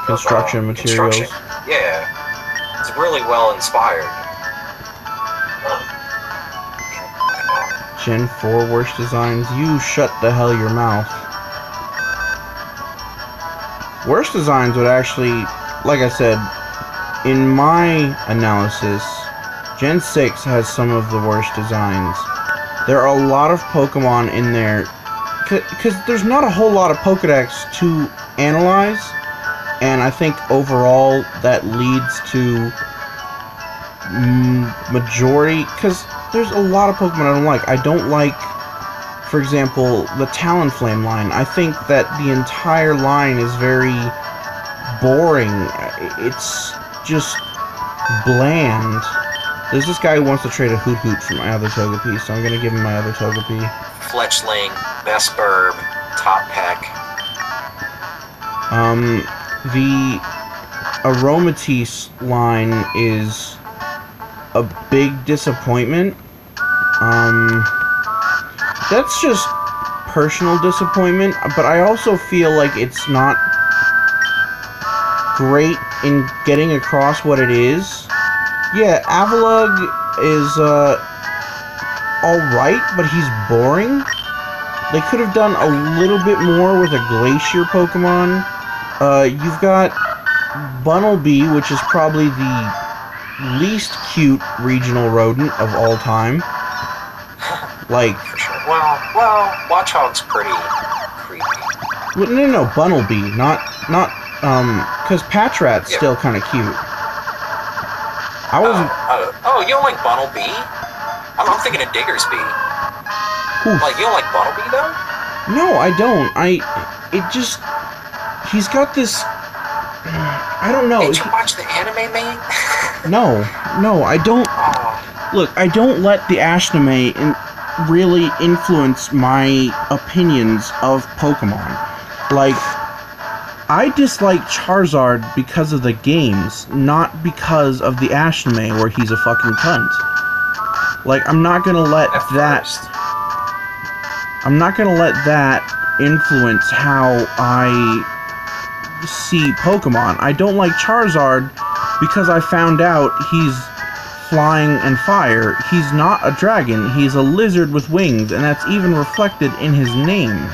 construction materials. Yeah. It's really well inspired. Gen 4 worst designs. You shut the hell your mouth. Worst designs would actually, like I said, in my analysis, Gen 6 has some of the worst designs. There are a lot of Pokemon in there, because there's not a whole lot of Pokedex to analyze, and I think overall that leads to majority, because there's a lot of Pokemon I don't like. I don't like, for example, the Talonflame line. I think that the entire line is very boring. It's just bland. There's this guy who wants to trade a Hoot Hoot for my other Togepi, so I'm gonna give him my other Togepi. Fletchling, Vesperb, Toppeck. The Aromatisse line is a big disappointment. That's just personal disappointment, but I also feel like it's not great in getting across what it is. Yeah, Avalugg is alright, but he's boring. They could have done a little bit more with a Glacier Pokemon. You've got Bunnelby, which is probably the least cute regional rodent of all time. Like, well, Watchog's pretty creepy. Well, no, Bunnelby, not, because Patrat's still kind of cute. I wasn't. Oh, you don't like Bunnelby? I'm thinking of Diggersby. Oof. Like, you don't like Bunnelby though? No, I don't. He's got this. I don't know. Did you watch the anime, man? No, I don't. Look, I don't let the anime really influence my opinions of Pokemon. Like, I dislike Charizard because of the games, not because of the anime where he's a fucking cunt. Like, I'm not gonna let that influence how I see Pokemon. I don't like Charizard because I found out he's flying and fire. He's not a dragon, he's a lizard with wings, and that's even reflected in his name.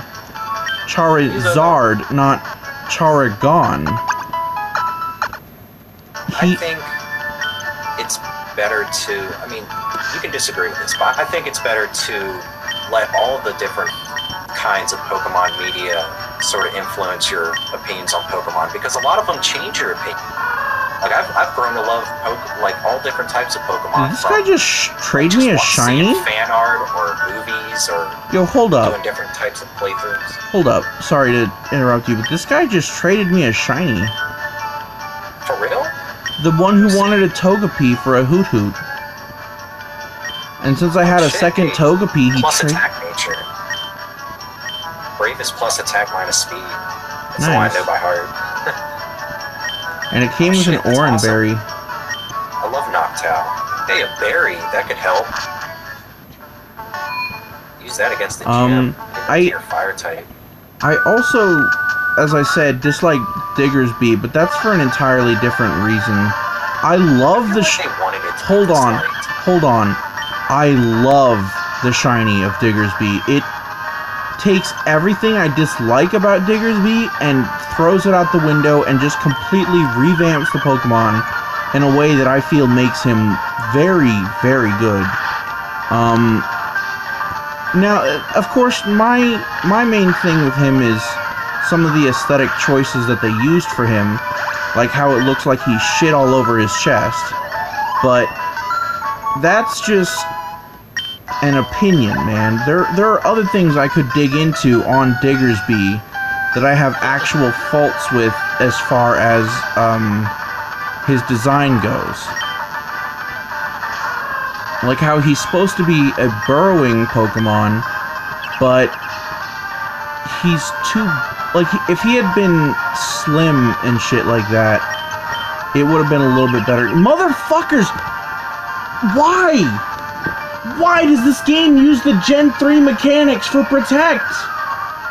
Charizard, not Charagon. I think it's better to, I mean, you can disagree with this, but I think it's better to let all the different kinds of Pokemon media sort of influence your opinions on Pokemon, because a lot of them change your opinion. Like, I've grown to love like all different types of Pokemon. Did this guy just trade me a shiny? Fan art or movies or yo, hold up. Doing different types of playthroughs. Hold up. Sorry to interrupt you, but this guy just traded me a shiny. For real? The one who wanted a Togepi for a Hoot Hoot. And since I had a second Togepi, he plus attack nature. Bravest plus attack minus speed. That's the one I know by heart. And it came with an Oran berry. I love Noctowl. Hey, a berry, that could help. Use that against the gym. Your fire type. I also, as I said, dislike Diggersby, but that's for an entirely different reason. I love the hold on. I love the shiny of Diggersby. It takes everything I dislike about Diggersby and throws it out the window and just completely revamps the Pokemon in a way that I feel makes him very, very good. Now, of course, my main thing with him is some of the aesthetic choices that they used for him, like how it looks like he shit all over his chest. But that's just an opinion, man. There are other things I could dig into on Diggersby that I have actual faults with as far as his design goes. Like how he's supposed to be a burrowing Pokemon, but he's too... Like, if he had been slim and shit like that, it would have been a little bit better. Motherfuckers! Why? Why does this game use the Gen 3 mechanics for Protect?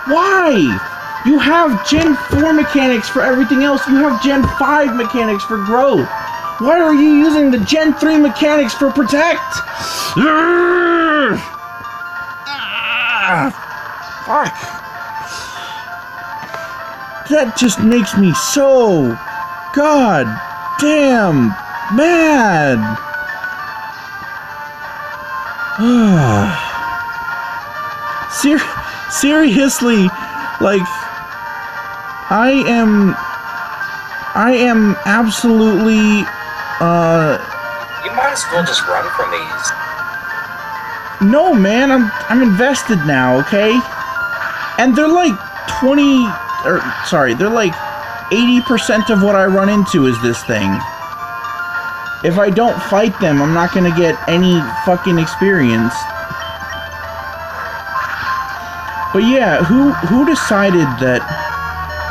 Why? You have Gen 4 mechanics for everything else. You have Gen 5 mechanics for Growth. Why are you using the Gen 3 mechanics for Protect? Fuck. That just makes me so goddamn mad. Seriously, like, I am absolutely, You might as well just run from these. No, man, I'm invested now, okay? And they're like 80% of what I run into is this thing. If I don't fight them, I'm not gonna get any fucking experience. But yeah, who decided that...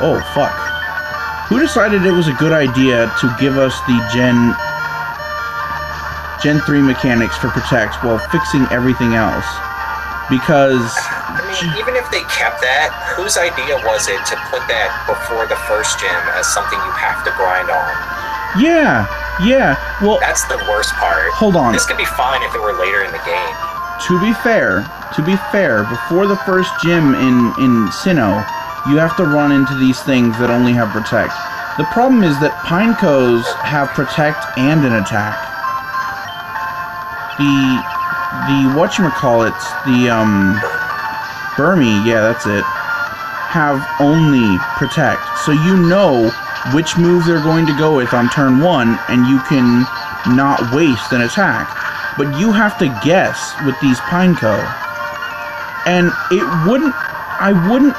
Oh, fuck. Who decided it was a good idea to give us the Gen 3 mechanics for Protect while fixing everything else? Because... I mean, even if they kept that, whose idea was it to put that before the first gym as something you have to grind on? Yeah, well... That's the worst part. Hold on. This could be fine if it were later in the game. To be fair, before the first gym in Sinnoh, you have to run into these things that only have Protect. The problem is that Pinecos have Protect and an attack. The whatchamacallits, the Burmy, yeah, that's it, have only Protect. So you know which move they're going to go with on turn 1, and you can not waste an attack. But you have to guess with these Pineco. And I wouldn't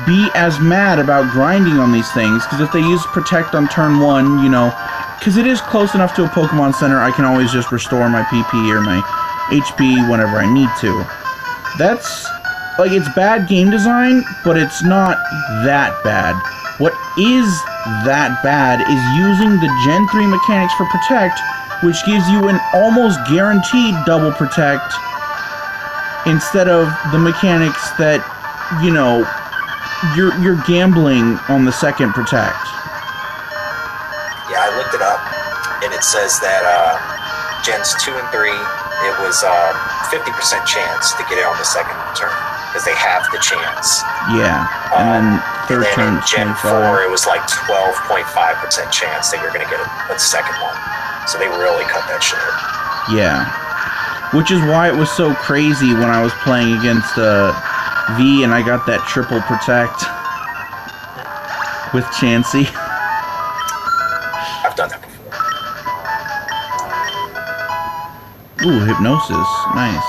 be as mad about grinding on these things, because if they use Protect on turn 1, you know, because it is close enough to a Pokemon Center, I can always just restore my PP or my HP whenever I need to. That's, like, it's bad game design, but it's not that bad. What is that bad is using the Gen 3 mechanics for Protect, which gives you an almost guaranteed double Protect, instead of the mechanics that, you know, you're gambling on the second Protect. Yeah, I looked it up, and it says that Gens 2 and 3, it was 50% chance to get it on the second turn, because they have the chance. Yeah, and then third turn in Gen 4, it was like 12.5% chance that you're going to get a second one. So they really cut that shit. Yeah. Which is why it was so crazy when I was playing against V and I got that triple Protect with Chansey. I've done that before. Ooh, Hypnosis. Nice.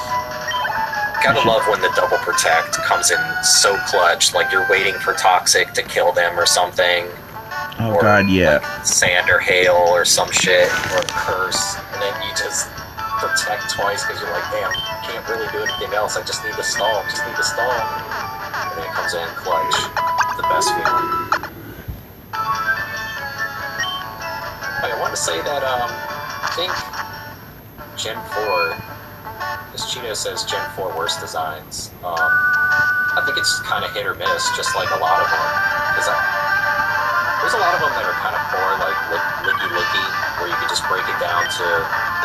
Gotta love when the double Protect comes in so clutch, like you're waiting for Toxic to kill them or something. Oh or god, yeah. Like Sand or Hail or some shit, or Curse, and then you just Protect twice because you're like, damn, can't really do anything else, I just need to stall, And then it comes in clutch. The best feeling. Hey, I want to say that, I think Gen 4, this Cheeto says Gen 4 worst designs. I think it's kind of hit or miss, just like a lot of them. Because there's a lot of them that are kind of poor, like Licky, where you can just break it down to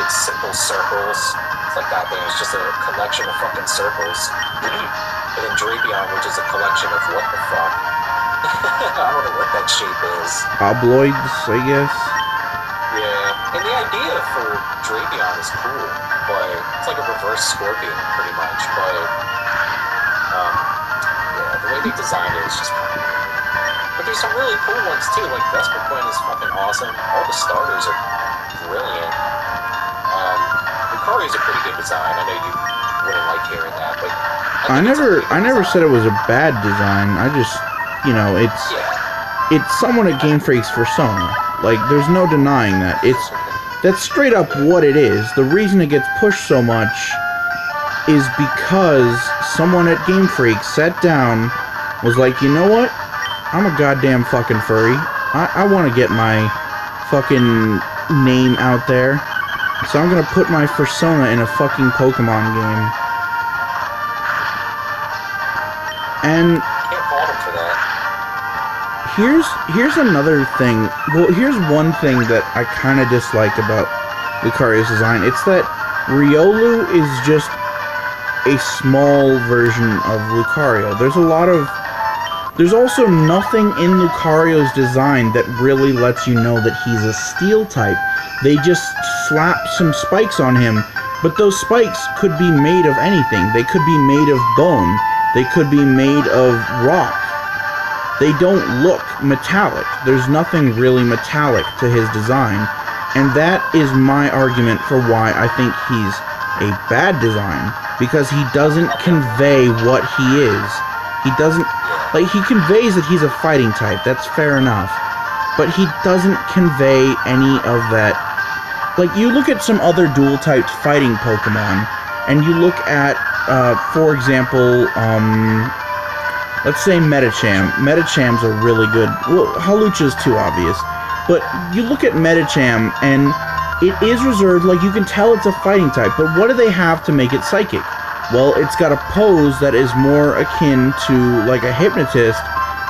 its simple circles. It's like, goddamn, it's just a collection of fucking circles. And then Drapion, which is a collection of what the fuck. I don't know what that shape is. Obloids, I guess. Yeah, and the idea for Drapion is cool, but it's like a reverse Scorpion, pretty much. But yeah, the way they designed it is just kind of. But there's some really cool ones too. Like Vespiquen is fucking awesome. All the starters are brilliant. Lucario's a pretty good design. I know you wouldn't like hearing that, but I never said it was a bad design. I just, you know, it's somewhat a Game Freak's persona. Like, there's no denying that. That's straight up what it is. The reason it gets pushed so much is because someone at Game Freak sat down, was like, you know what? I'm a goddamn fucking furry. I want to get my fucking name out there. So I'm gonna put my persona in a fucking Pokemon game. And can't fault him for that. Here's another thing. Well, here's one thing that I kind of dislike about Lucario's design. It's that Riolu is just a small version of Lucario. There's also nothing in Lucario's design that really lets you know that he's a steel type. They just slap some spikes on him, but those spikes could be made of anything. They could be made of bone. They could be made of rock. They don't look metallic. There's nothing really metallic to his design, and that is my argument for why I think he's a bad design, because he doesn't convey what he is. He doesn't, like, he conveys that he's a fighting type, that's fair enough, but he doesn't convey any of that. Like, you look at some other dual-typed fighting Pokemon, and you look at, for example, let's say Medicham. Medicham's a really good, well, Hawlucha's too obvious, but you look at Medicham, and it is reserved, like, you can tell it's a fighting type, but what do they have to make it psychic? Well, it's got a pose that is more akin to, like, a hypnotist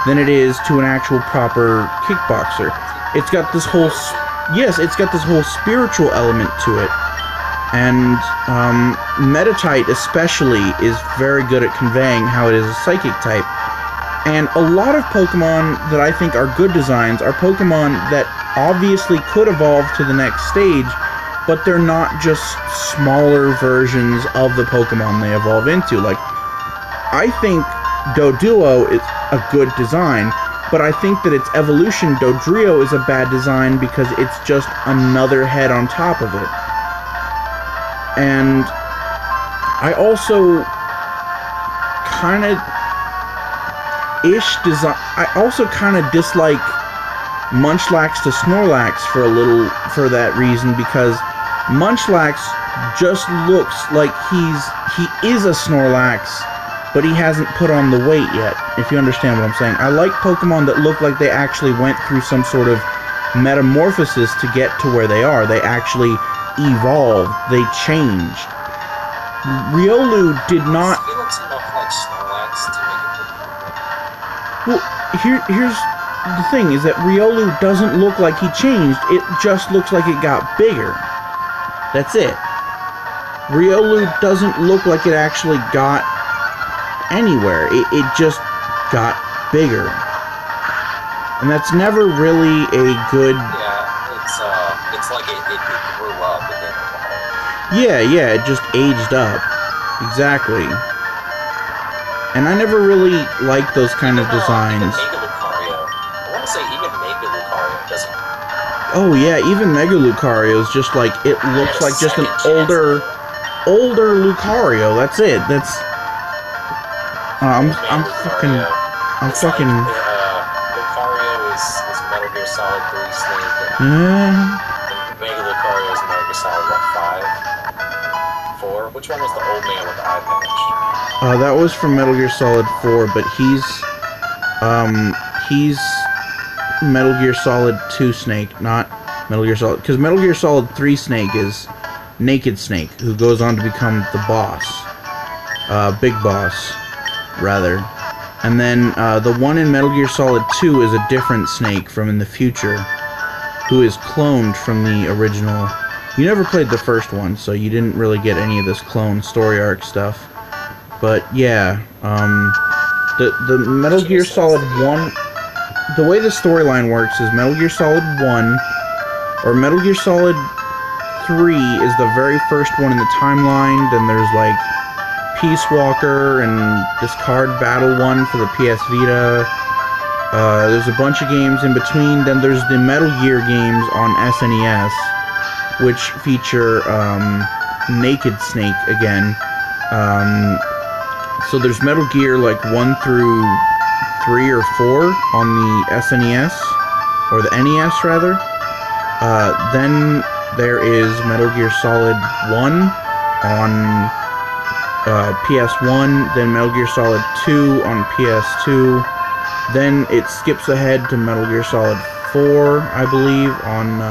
than it is to an actual proper kickboxer. It's got this whole, yes, it's got this whole spiritual element to it. And, Meditite especially is very good at conveying how it is a psychic type. And a lot of Pokemon that I think are good designs are Pokemon that obviously could evolve to the next stage, but they're not just smaller versions of the Pokemon they evolve into. Like, I think Doduo is a good design, but I think that its evolution, Dodrio, is a bad design because it's just another head on top of it. And I also kind of, ish design. I also kind of dislike Munchlax to Snorlax for that reason, because Munchlax just looks like he is a Snorlax, but he hasn't put on the weight yet, if you understand what I'm saying. I like Pokemon that look like they actually went through some sort of metamorphosis to get to where they are. They actually evolved. They changed. Riolu did not... He looks enough like Snorlax to make it look cool. Well, here's the thing, is that Riolu doesn't look like he changed. It just looks like it got bigger. That's it. Riolu doesn't look like it actually got anywhere. It just got bigger. And that's never really a good... Yeah, it's like it grew up. It didn't evolve. Yeah, it just aged up. Exactly. And I never really liked those kind of designs. Even Mega Lucario. I want to say even Mega Lucario doesn't... Oh yeah, even Mega Lucario is just like, it looks like just an older Lucario. That's it. That's... I'm fucking... Lucario is Metal Gear Solid 3 Snake, and Mega Lucario is Metal Gear Solid, what, 5? 4? Which one was the old man with the eye patch? That was from Metal Gear Solid 4, but he's Metal Gear Solid 2 Snake, not Metal Gear Solid... Because Metal Gear Solid 3 Snake is Naked Snake, who goes on to become the boss. Big Boss, rather. And then, the one in Metal Gear Solid 2 is a different Snake from in the future, who is cloned from the original. You never played the first one, so you didn't really get any of this clone story arc stuff. But, yeah, the Metal Gear Solid 1... The way the storyline works is Metal Gear Solid 1, or Metal Gear Solid 3 is the very first one in the timeline, then there's, like, Peace Walker and Discard Battle 1 for the PS Vita. There's a bunch of games in between. Then there's the Metal Gear games on SNES, which feature Naked Snake again. So there's Metal Gear like 1 through 3 or 4 on the SNES, or the NES rather. Then there is Metal Gear Solid 1 on PS1, then Metal Gear Solid 2 on PS2, then it skips ahead to Metal Gear Solid 4, I believe, on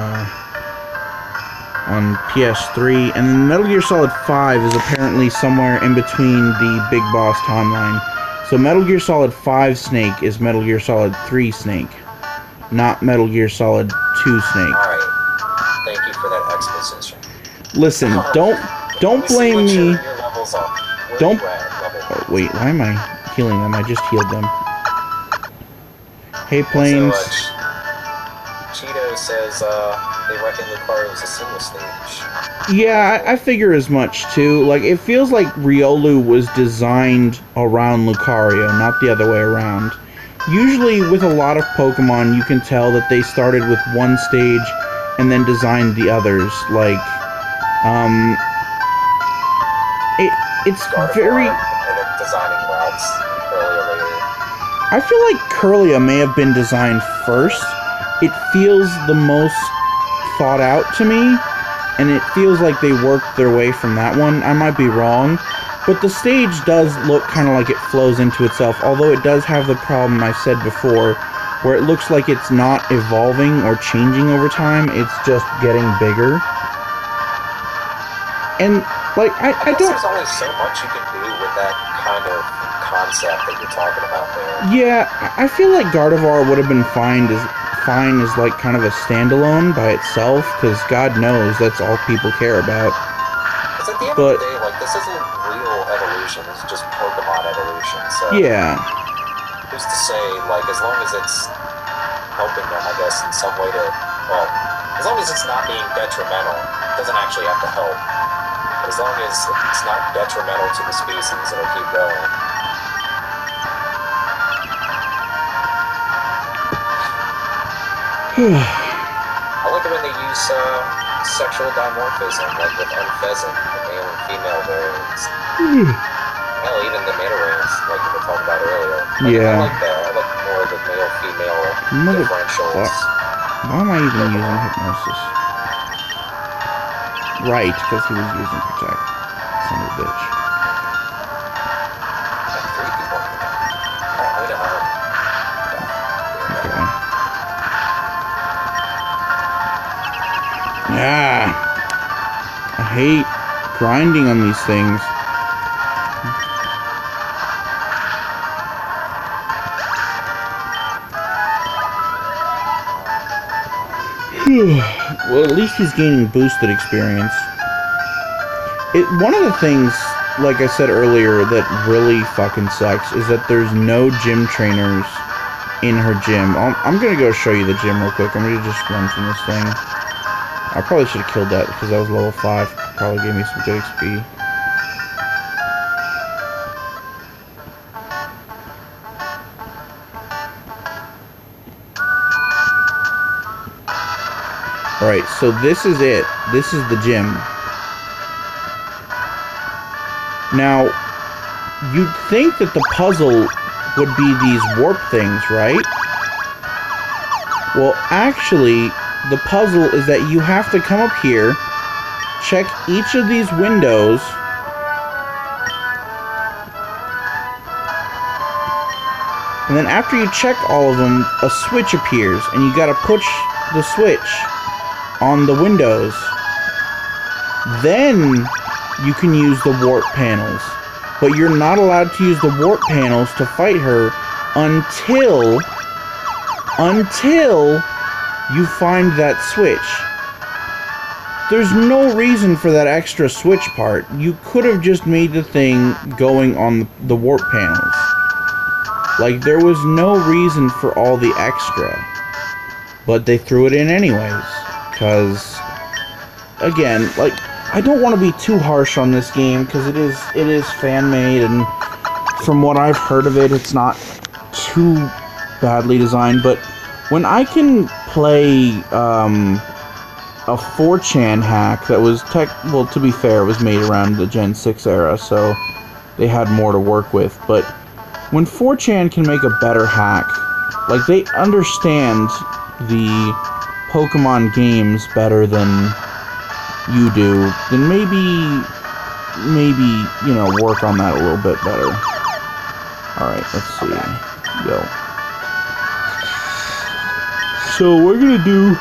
PS3, and then Metal Gear Solid 5 is apparently somewhere in between the Big Boss timeline. So Metal Gear Solid 5 Snake is Metal Gear Solid 3 Snake, not Metal Gear Solid 2 Snake. Alright, thank you for that exposition. Listen, don't blame me. Don't... Oh, wait, why am I healing them? I just healed them. Hey, Plains. So, Cheeto says, they reckon Lucario was a single stage. Yeah, I figure as much, too. Like, it feels like Riolu was designed around Lucario, not the other way around. Usually, with a lot of Pokemon, you can tell that they started with one stage and then designed the others. Like, it's very... And then designing routes earlier later. I feel like Curlia may have been designed first. It feels the most thought out to me, and it feels like they worked their way from that one. I might be wrong, but the stage does look kind of like it flows into itself, although it does have the problem I said before, where it looks like it's not evolving or changing over time, it's just getting bigger. And, like, I don't... There's only so much you can do with that kind of concept that you're talking about there. Yeah, I feel like Gardevoir would have been fine as like kind of a standalone by itself, because God knows that's all people care about. Because at the end of the day, like, this isn't real evolution, it's just Pokemon evolution, so... Yeah. Who's to say, like, as long as it's helping them, I guess, in some way to... Well, as long as it's not being detrimental, it doesn't actually have to help. But as long as it's not detrimental to the species, it'll keep going. I like it when they use sexual dimorphism, like with Unpheasant, the male and female variants. Hell, even the meta rants, like we were talking about earlier. Yeah. I like that. I like more of the male-female differentials. Why am I even using hypnosis? Right, because he was using protect. Son of a bitch. Like 3 people. Okay. Yeah. I hate grinding on these things. Well, at least he's gaining boosted experience. One of the things, like I said earlier, that really fucking sucks is that there's no gym trainers in her gym. I'm gonna go show you the gym real quick. I'm gonna just run from this thing. I probably should have killed that because that was level 5. Probably gave me some good XP. Alright, so this is it. This is the gym. Now, you'd think that the puzzle would be these warp things, right? Well, actually, the puzzle is that you have to come up here, check each of these windows, and then after you check all of them, a switch appears, and you gotta push the switch on the windows. Then you can use the warp panels. But you're not allowed to use the warp panels to fight her until you find that switch. There's no reason for that extra switch part. You could have just made the thing going on the warp panels. Like, there was no reason for all the extra. But they threw it in anyways. Because, again, like, I don't want to be too harsh on this game, because it is fan-made, and from what I've heard of it, it's not too badly designed, but when I can play, a 4chan hack that was well, to be fair, it was made around the Gen 6 era, so they had more to work with, but when 4chan can make a better hack, like, they understand the Pokemon games better than you do, then maybe, you know, work on that a little bit better. Alright, let's see. Yo. So, we're gonna do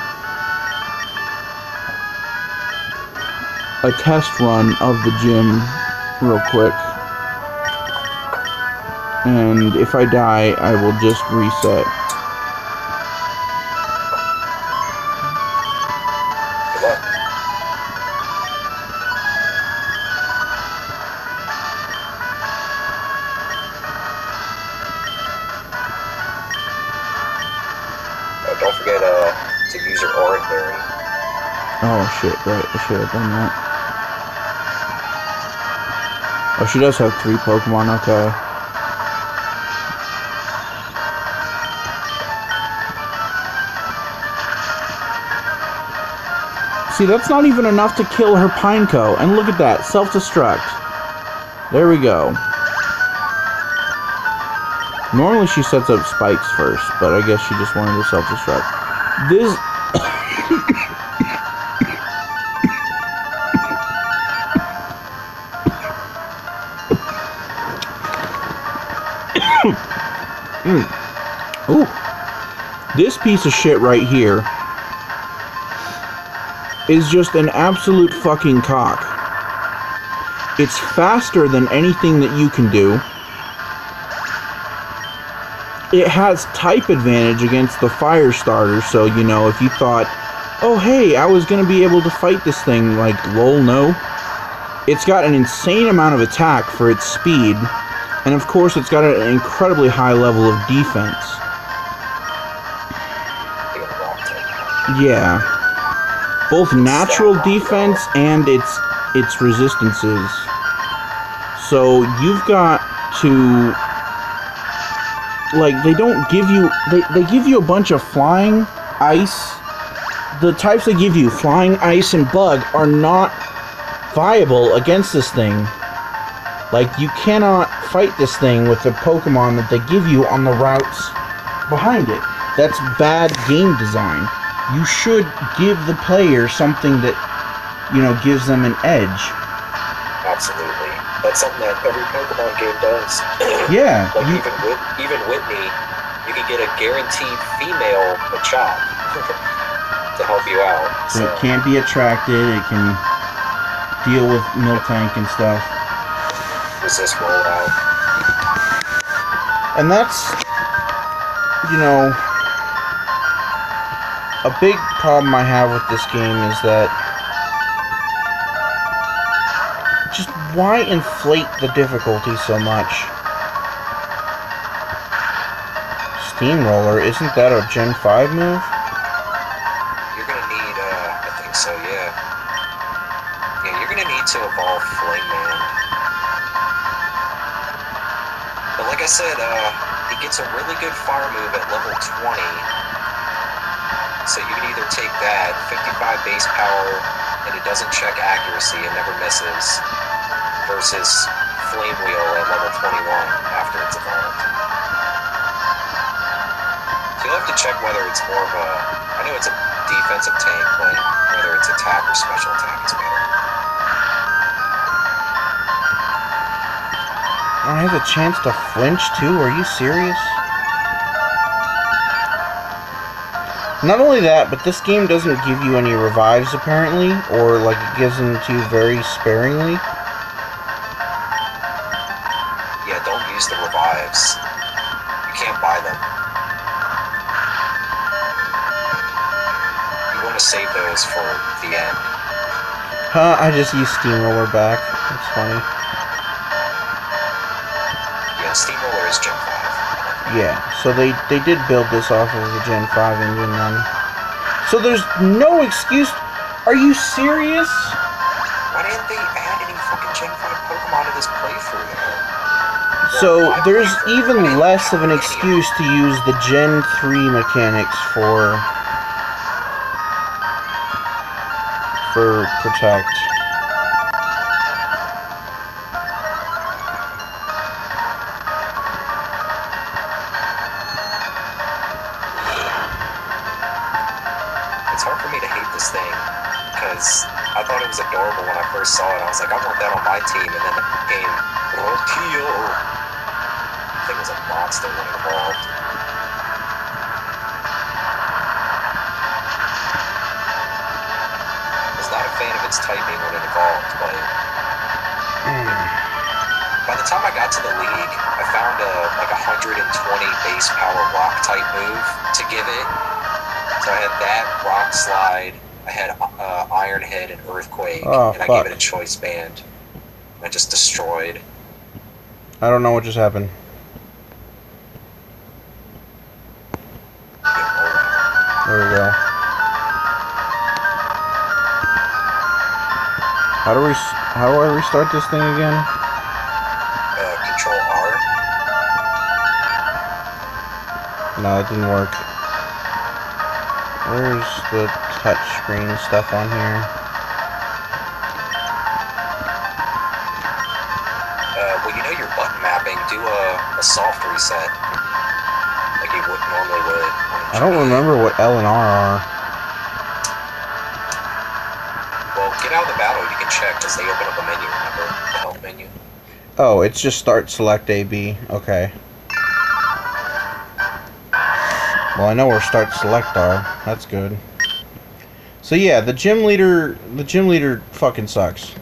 a test run of the gym real quick. And if I die, I will just reset. Don't forget to use your Auric Berry. Oh shit, right, I should have done that. Oh, she does have 3 Pokemon, okay. See, that's not even enough to kill her Pineco. And look at that, self-destruct. There we go. Normally she sets up spikes first, but I guess she just wanted to self-destruct. This... Ooh. This piece of shit right here is just an absolute fucking cock. It's faster than anything that you can do. It has type advantage against the fire starter, so, you know, if you thought, oh, hey, I was going to be able to fight this thing, like, lol, no. It's got an insane amount of attack for its speed, and of course it's got an incredibly high level of defense. Yeah. Both natural defense and its resistances. So you've got to... Like, they don't give you... They give you a bunch of flying, ice. The types they give you, flying, ice, and bug, are not viable against this thing. Like, you cannot fight this thing with the Pokemon that they give you on the routes behind it. That's bad game design. You should give the player something that, you know, gives them an edge. Absolutely. That's something that every Pokemon game does. Yeah. Like, even Whitney, you can get a guaranteed female Machop to help you out. So it can't be attracted, it can deal with Miltank and stuff. Resist rollout. And that's, you know, a big problem I have with this game is that just why inflate the difficulty so much? Steamroller, isn't that a Gen 5 move? You're gonna need, I think so, yeah. Yeah, you're gonna need to evolve Flame Man. But like I said, he gets a really good fire move at level 20. So you can either take that, 55 base power, and it doesn't check accuracy, it never misses, versus Flame Wheel at level 21 after it's evolved. So you'll have to check whether it's more of a, I know it's a defensive tank, but whether it's attack or special attack is better. I have a chance to flinch too? Are you serious? Not only that, but this game doesn't give you any revives apparently, or like it gives them to you very sparingly. Yeah, don't use the revives. You can't buy them. You want to save those for the end. Huh, I just used Steamroller back. That's funny. Yeah, Steamroller is Gen 5. Yeah, so they did build this off of the Gen 5 engine then. So there's no excuse. Are you serious? Why didn't they add any fucking Gen 5 Pokemon to this playthrough there? So there's even less of an excuse to use the Gen 3 mechanics for Protect. It's hard for me to hate this thing, because I thought it was adorable when I first saw it. I was like, I want that on my team, and then it became Rokio. I think it was a monster when it evolved. I was not a fan of its typing when it evolved, but by the time I got to the league, I found like 120 base power rock type move to give it. So I had that, Rock Slide, I had Iron Head and Earthquake, and I gave it a Choice Band. I just destroyed. I don't know what just happened. There we go. How do I restart this thing again? Control R. No, it didn't work. Where's the touchscreen stuff on here? Well, you know your button mapping. Do a soft reset, like you would normally would. I don't remember what L and R are. Well, get out of the battle. You can check because they open up a menu. Remember the help menu? Oh, it's just start select AB. Okay. Well, I know where start select are. That's good. So yeah, the gym leader fucking sucks.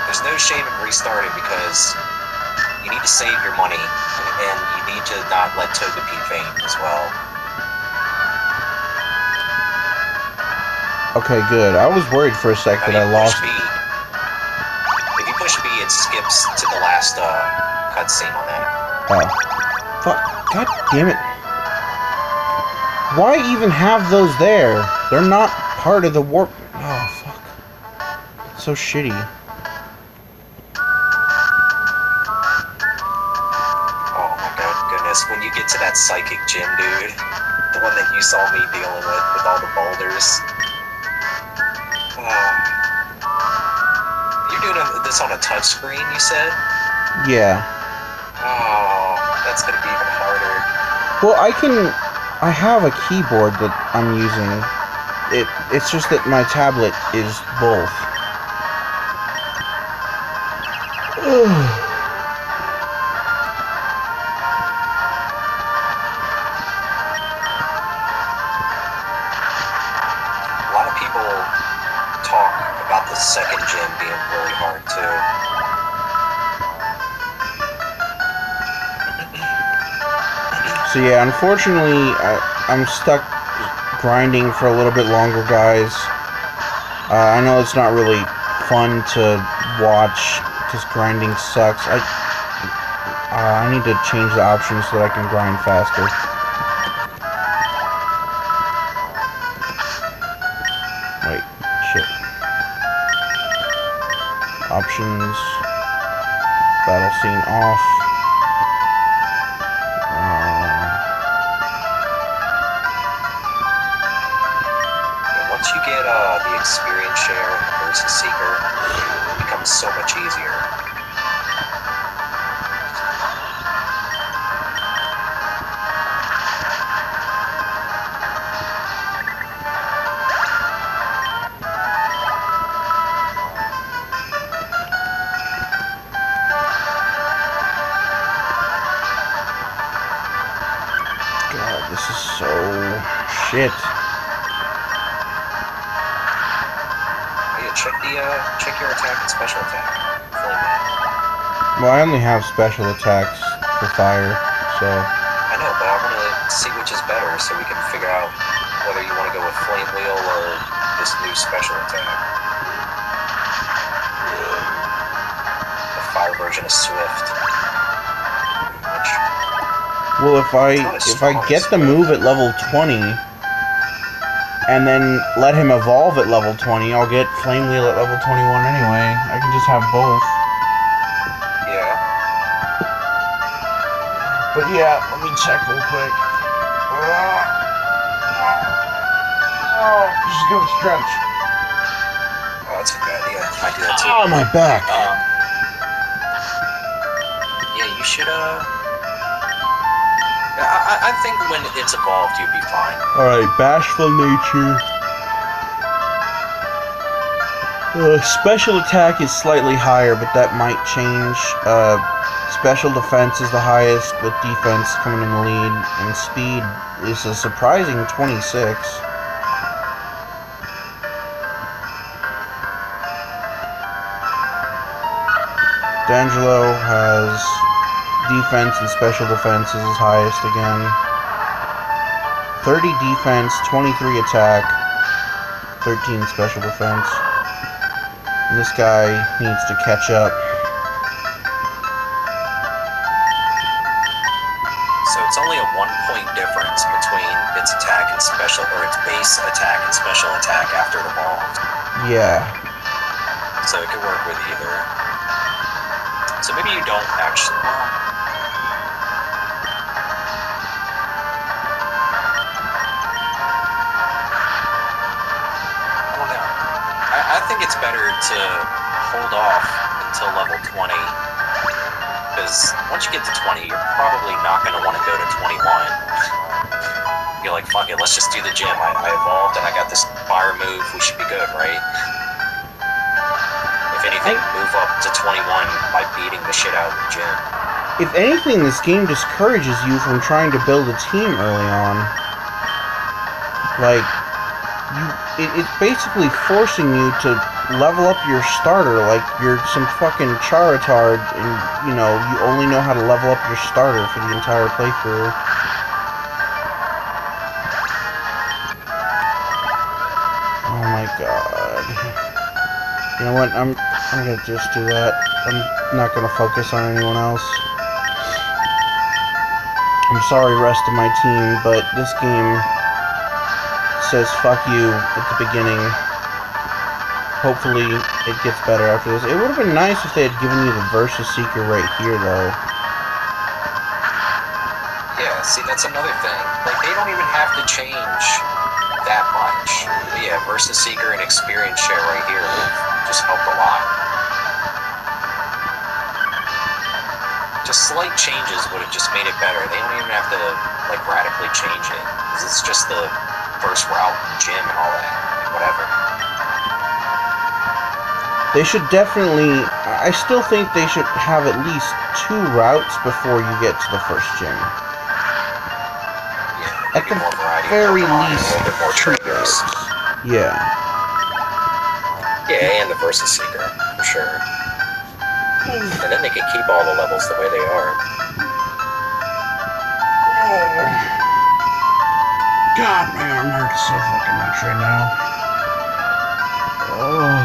There's no shame in restarting because you need to save your money and you need to not let Togepi faint as well. Okay, good. I was worried for a sec that I lost. B. If you push B, it skips to the last cutscene on that. Oh. Fuck. God damn it. Why even have those there? They're not part of the warp. Oh, fuck. It's so shitty. Oh my goodness. When you get to that psychic gym, dude, the one that you saw me dealing with all the boulders. You're doing this on a touchscreen, you said? Yeah. Oh, that's gonna be even harder. Well, I have a keyboard that I'm using. It's just that my tablet is both. A lot of people talk about the second gym being really hard too. So yeah, unfortunately, I'm stuck grinding for a little bit longer, guys. I know it's not really fun to watch because grinding sucks. I need to change the options so that I can grind faster. Wait, shit. Options. Battle scene off. Once you get the experience share and the versus seeker, it becomes so much easier. God, this is so shit. Check your attack and special attack. Well, I only have special attacks for fire, so... I know, but I want to see which is better so we can figure out whether you want to go with Flame Wheel or this new special attack. The fire version is Swift. Well, if I get the move at level 20... and then let him evolve at level 20, I'll get Flame Wheel at level 21 anyway. I can just have both. Yeah. But yeah, let me check real quick. Oh, just go stretch. Oh, that's a good idea. I do that too. Oh, my back. Yeah, you should, I think when it's evolved, you'd be fine. Alright, Bashful Nature. Special attack is slightly higher, but that might change. Special defense is the highest, with defense coming in the lead. And speed is a surprising 26. D'Angelo has defense and special defense is his highest again. 30 defense, 23 attack, 13 special defense. And this guy needs to catch up. So it's only a 1-point difference between its attack and special, or its base attack and special attack after it evolved. Yeah. So it could work with either. So maybe you don't actually. I think it's better to hold off until level 20, because once you get to 20, you're probably not going to want to go to 21. You're like, fuck it, let's just do the gym. I evolved and I got this fire move, we should be good, right? If anything, move up to 21 by beating the shit out of the gym. If anything, this game discourages you from trying to build a team early on. Like, it's basically forcing you to level up your starter like you're some fucking charitard and, you know, you only know how to level up your starter for the entire playthrough. Oh my god. You know what, I'm gonna just do that. I'm not gonna focus on anyone else. I'm sorry, rest of my team, but this game says fuck you at the beginning. Hopefully it gets better after this. It would have been nice if they had given you the Versus Seeker right here, though. Yeah, see, that's another thing. Like, they don't even have to change that much. But yeah, Versus Seeker and Experience Share right here just helped a lot. Just slight changes would have just made it better. They don't even have to like radically change it. Because it's just the first route, gym, and all that. Whatever. They should definitely... I still think they should have at least 2 routes before you get to the first gym. Yeah, at the more variety, very more least, a little bit more trainers. Yeah. Yeah, and the Versus Seeker, for sure. And then they can keep all the levels the way they are. God, my arm hurts so fucking much right now. Oh,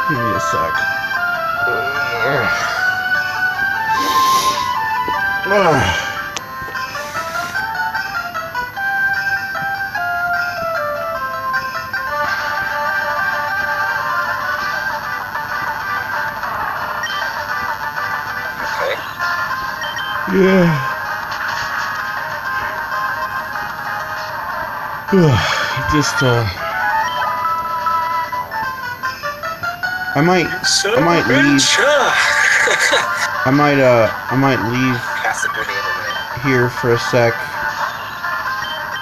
give me a sec. Okay. Yeah. Just I might leave. I might leave here for a sec,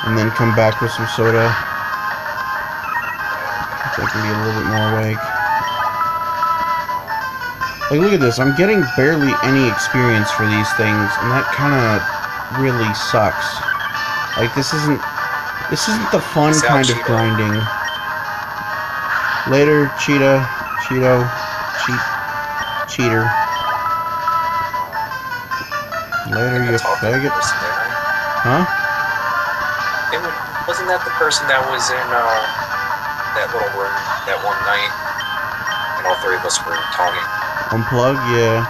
and then come back with some soda, so I can be a little bit more awake. Like, look at this. I'm getting barely any experience for these things, and that kind of really sucks. Like, this isn't the fun kind of grinding. Later, cheater. Later, you faggot. Huh? Wasn't that the person that was in that little room that one night, and all 3 of us were talking? Unplug, yeah.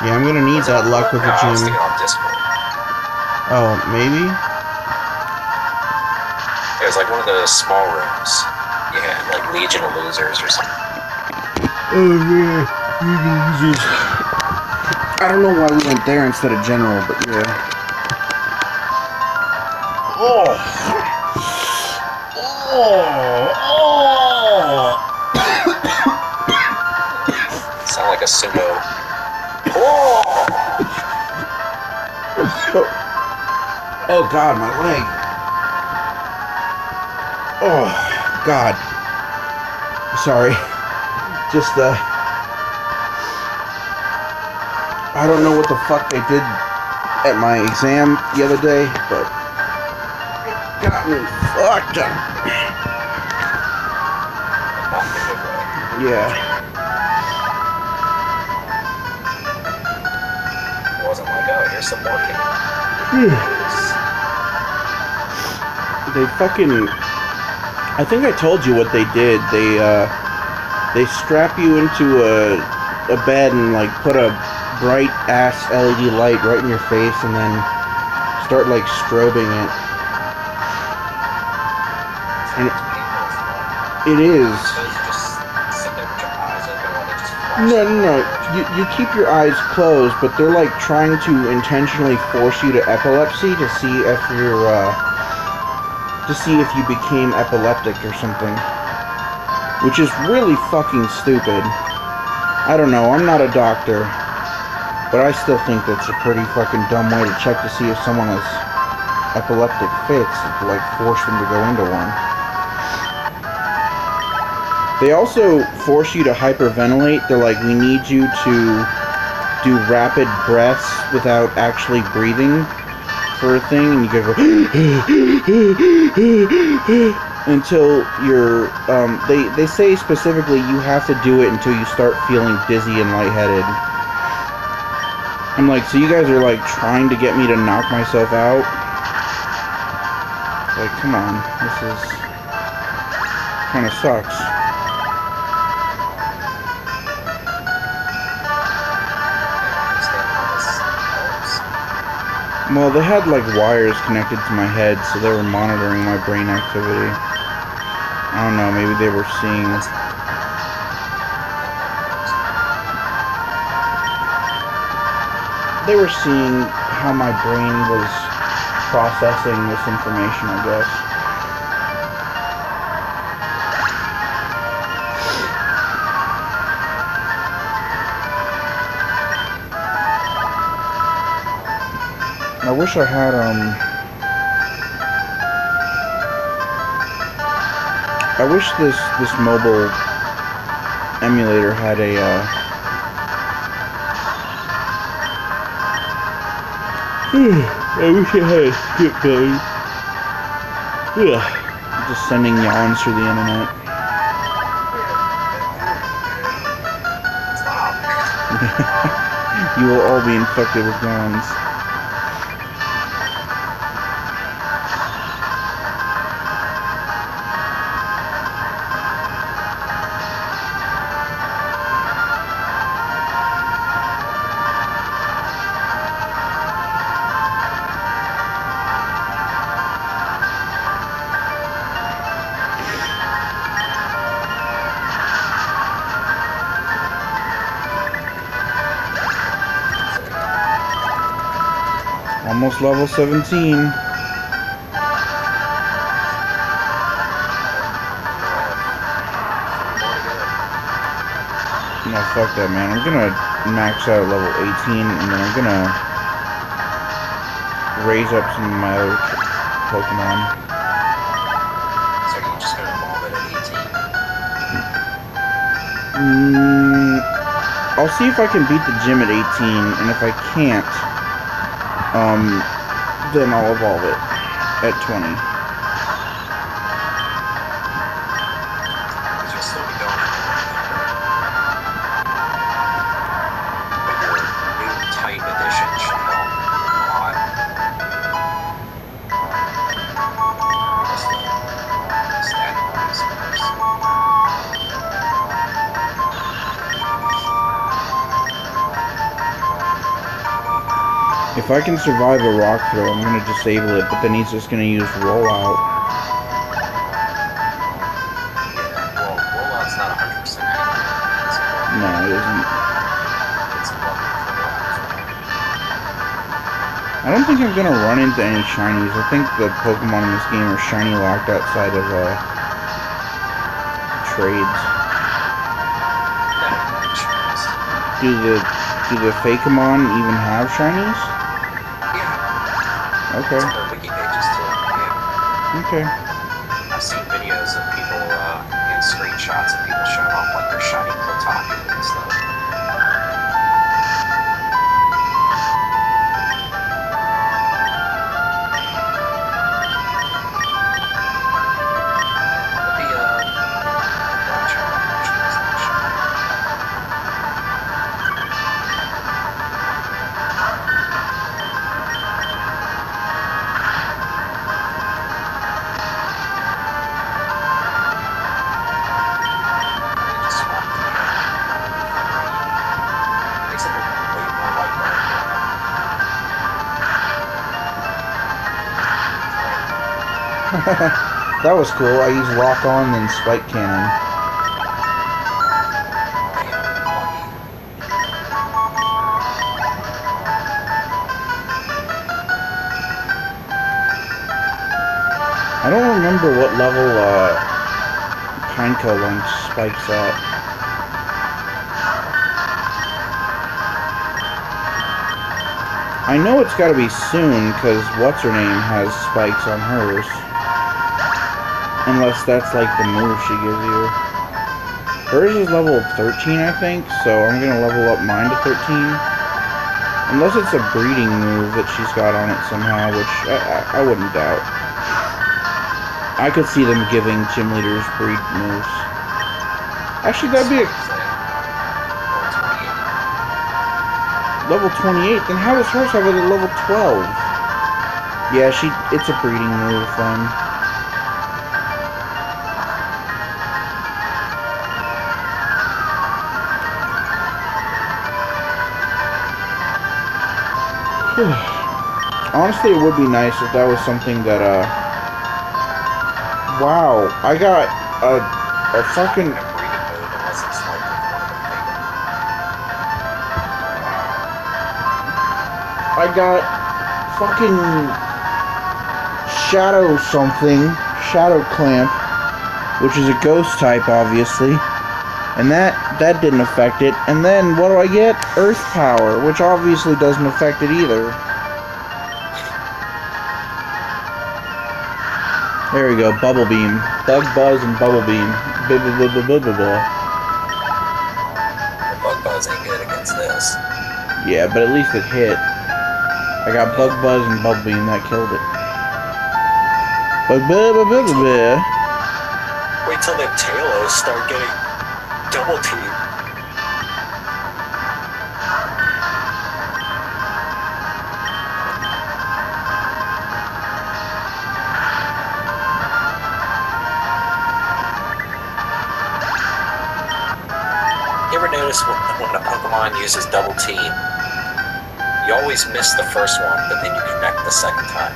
Yeah, I'm gonna need that luck with the I was gym. thinking on Discord. Oh, maybe? It was like one of the small rooms. Yeah, like Legion of Losers or something. Oh, yeah. I don't know why we went there instead of General, but yeah. Oh! Sound like a sumo. Oh! Oh, God, my leg. Oh, God. Sorry. Just, I don't know what the fuck they did at my exam the other day, but it got me fucked up. Yeah. It wasn't like, oh, here's some more cake. They fucking... I think I told you what they did. They strap you into a bed and, like, put a bright-ass LED light right in your face and then start, like, strobing it. And it is. No. You keep your eyes closed, but they're, like, trying to intentionally force you to epilepsy to see if you're, to see if you became epileptic or something. Which is really fucking stupid. I don't know, I'm not a doctor. But I still think that's a pretty fucking dumb way to check to see if someone has epileptic fits, to like force them to go into one. They also force you to hyperventilate. They're like, we need you to do rapid breaths without actually breathing for a thing, and you gotta go until you're, they say specifically you have to do it until you start feeling dizzy and lightheaded. I'm like, so you guys are like trying to get me to knock myself out? Like, come on, this is kind of sucks. Well, they had like wires connected to my head, so they were monitoring my brain activity. I don't know, maybe they were seeing... They were seeing how my brain was processing this information, I guess. I wish I had, I wish this mobile emulator had a, I wish it had a skip button. Ugh. Just sending yawns through the internet. You will all be infected with yawns. Almost level 17. No, fuck that, man. I'm gonna max out at level 18, and then I'm gonna raise up some of my other Pokemon. So are you just gonna evolve it at 18? I'll see if I can beat the gym at 18, and if I can't, then I'll evolve it at 20. You'll still be going but your new type edition should help a lot. If I can survive a rock throw, I'm gonna disable it, but then he's just gonna use rollout. Well, rollout's not 100% accurate. No, it isn't. It's a bug. I don't think I'm gonna run into any shinies. I think the Pokemon in this game are shiny locked outside of trades. Do the Fakemon even have shinies? Yeah. Okay. It's on their wiki pages too. Yeah. Okay. I've seen videos of people and screenshots of people showing off like their shiny Kotaku and stuff. That was cool. I used lock on and spike cannon. I don't remember what level Pineco launched spikes at. I know it's gotta be soon, because what's-her-name has spikes on hers. Unless that's like the move she gives you. Hers is level 13, I think, so I'm gonna level up mine to 13. Unless it's a breeding move that she's got on it somehow, which I wouldn't doubt. I could see them giving gym leaders breed moves. Actually, that'd be a... Level 28? Then how does hers have it at level 12? Yeah, it's a breeding move then. Honestly, it would be nice if that was something that, wow, I got a fucking... I got fucking Shadow something, Shadow Clamp, which is a ghost type, obviously. And that didn't affect it. And then, what do I get? Earth Power, which obviously doesn't affect it either. There we go, Bubble Beam. Bug Buzz and Bubble Beam. The Bug Buzz ain't good against this. Yeah, but at least it hit. I got Bug Buzz and Bubble Beam, that killed it. Bug Buzz. Wait till the Talos start getting double teamed. You ever notice when a Pokemon uses double team, you always miss the first one, but then you connect the second time?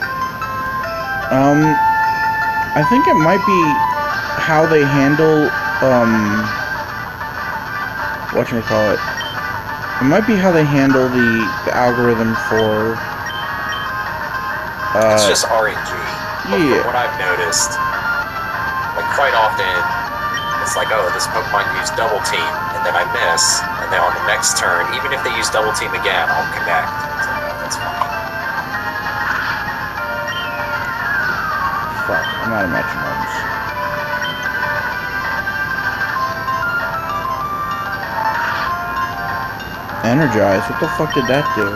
I think it might be how they handle, whatchamacallit. It might be how they handle the algorithm for, it's just RNG. Yeah. From what I've noticed, like quite often, it's like, oh, this Pokemon used double team, and then I miss, and then on the next turn, even if they use double team again, I'll connect. It's like, oh, that's fine. Fuck, I'm out of metronomes. Energize, what the fuck did that do?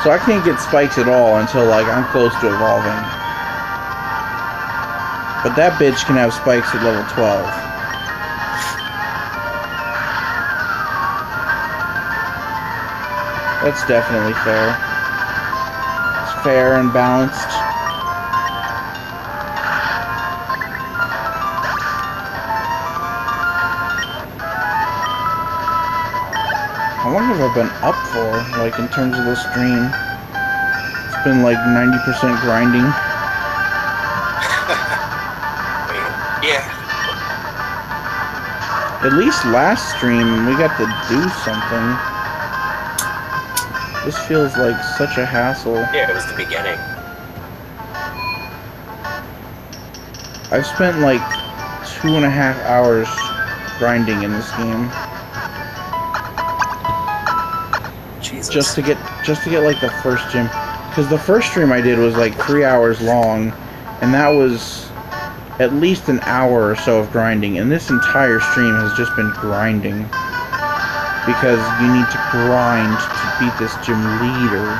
So I can't get spikes at all until, like, I'm close to evolving. But that bitch can have spikes at level 12. That's definitely fair. It's fair and balanced. How long have I been up for, like, in terms of the stream? It's been, like, 90% grinding. Yeah. At least last stream, we got to do something. This feels like such a hassle. Yeah, it was the beginning. I've spent, like, 2.5 hours grinding in this game. Jesus. Just to get like the first gym, because the first stream I did was like 3 hours long, and that was at least an hour or so of grinding, and this entire stream has just been grinding, because you need to grind to beat this gym leader.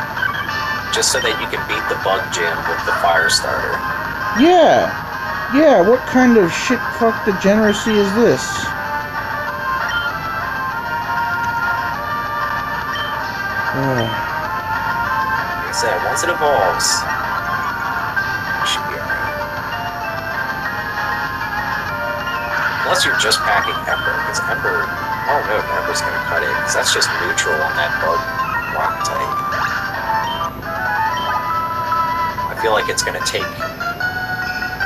Just so that you can beat the bug gym with the fire starter. Yeah, what kind of shit fuck degeneracy is this? Like I said, once it evolves, it should be alright. Unless you're just packing Ember, because Ember, I don't know if Ember's going to cut it, because that's just neutral on that bug rock type. I feel like it's going to take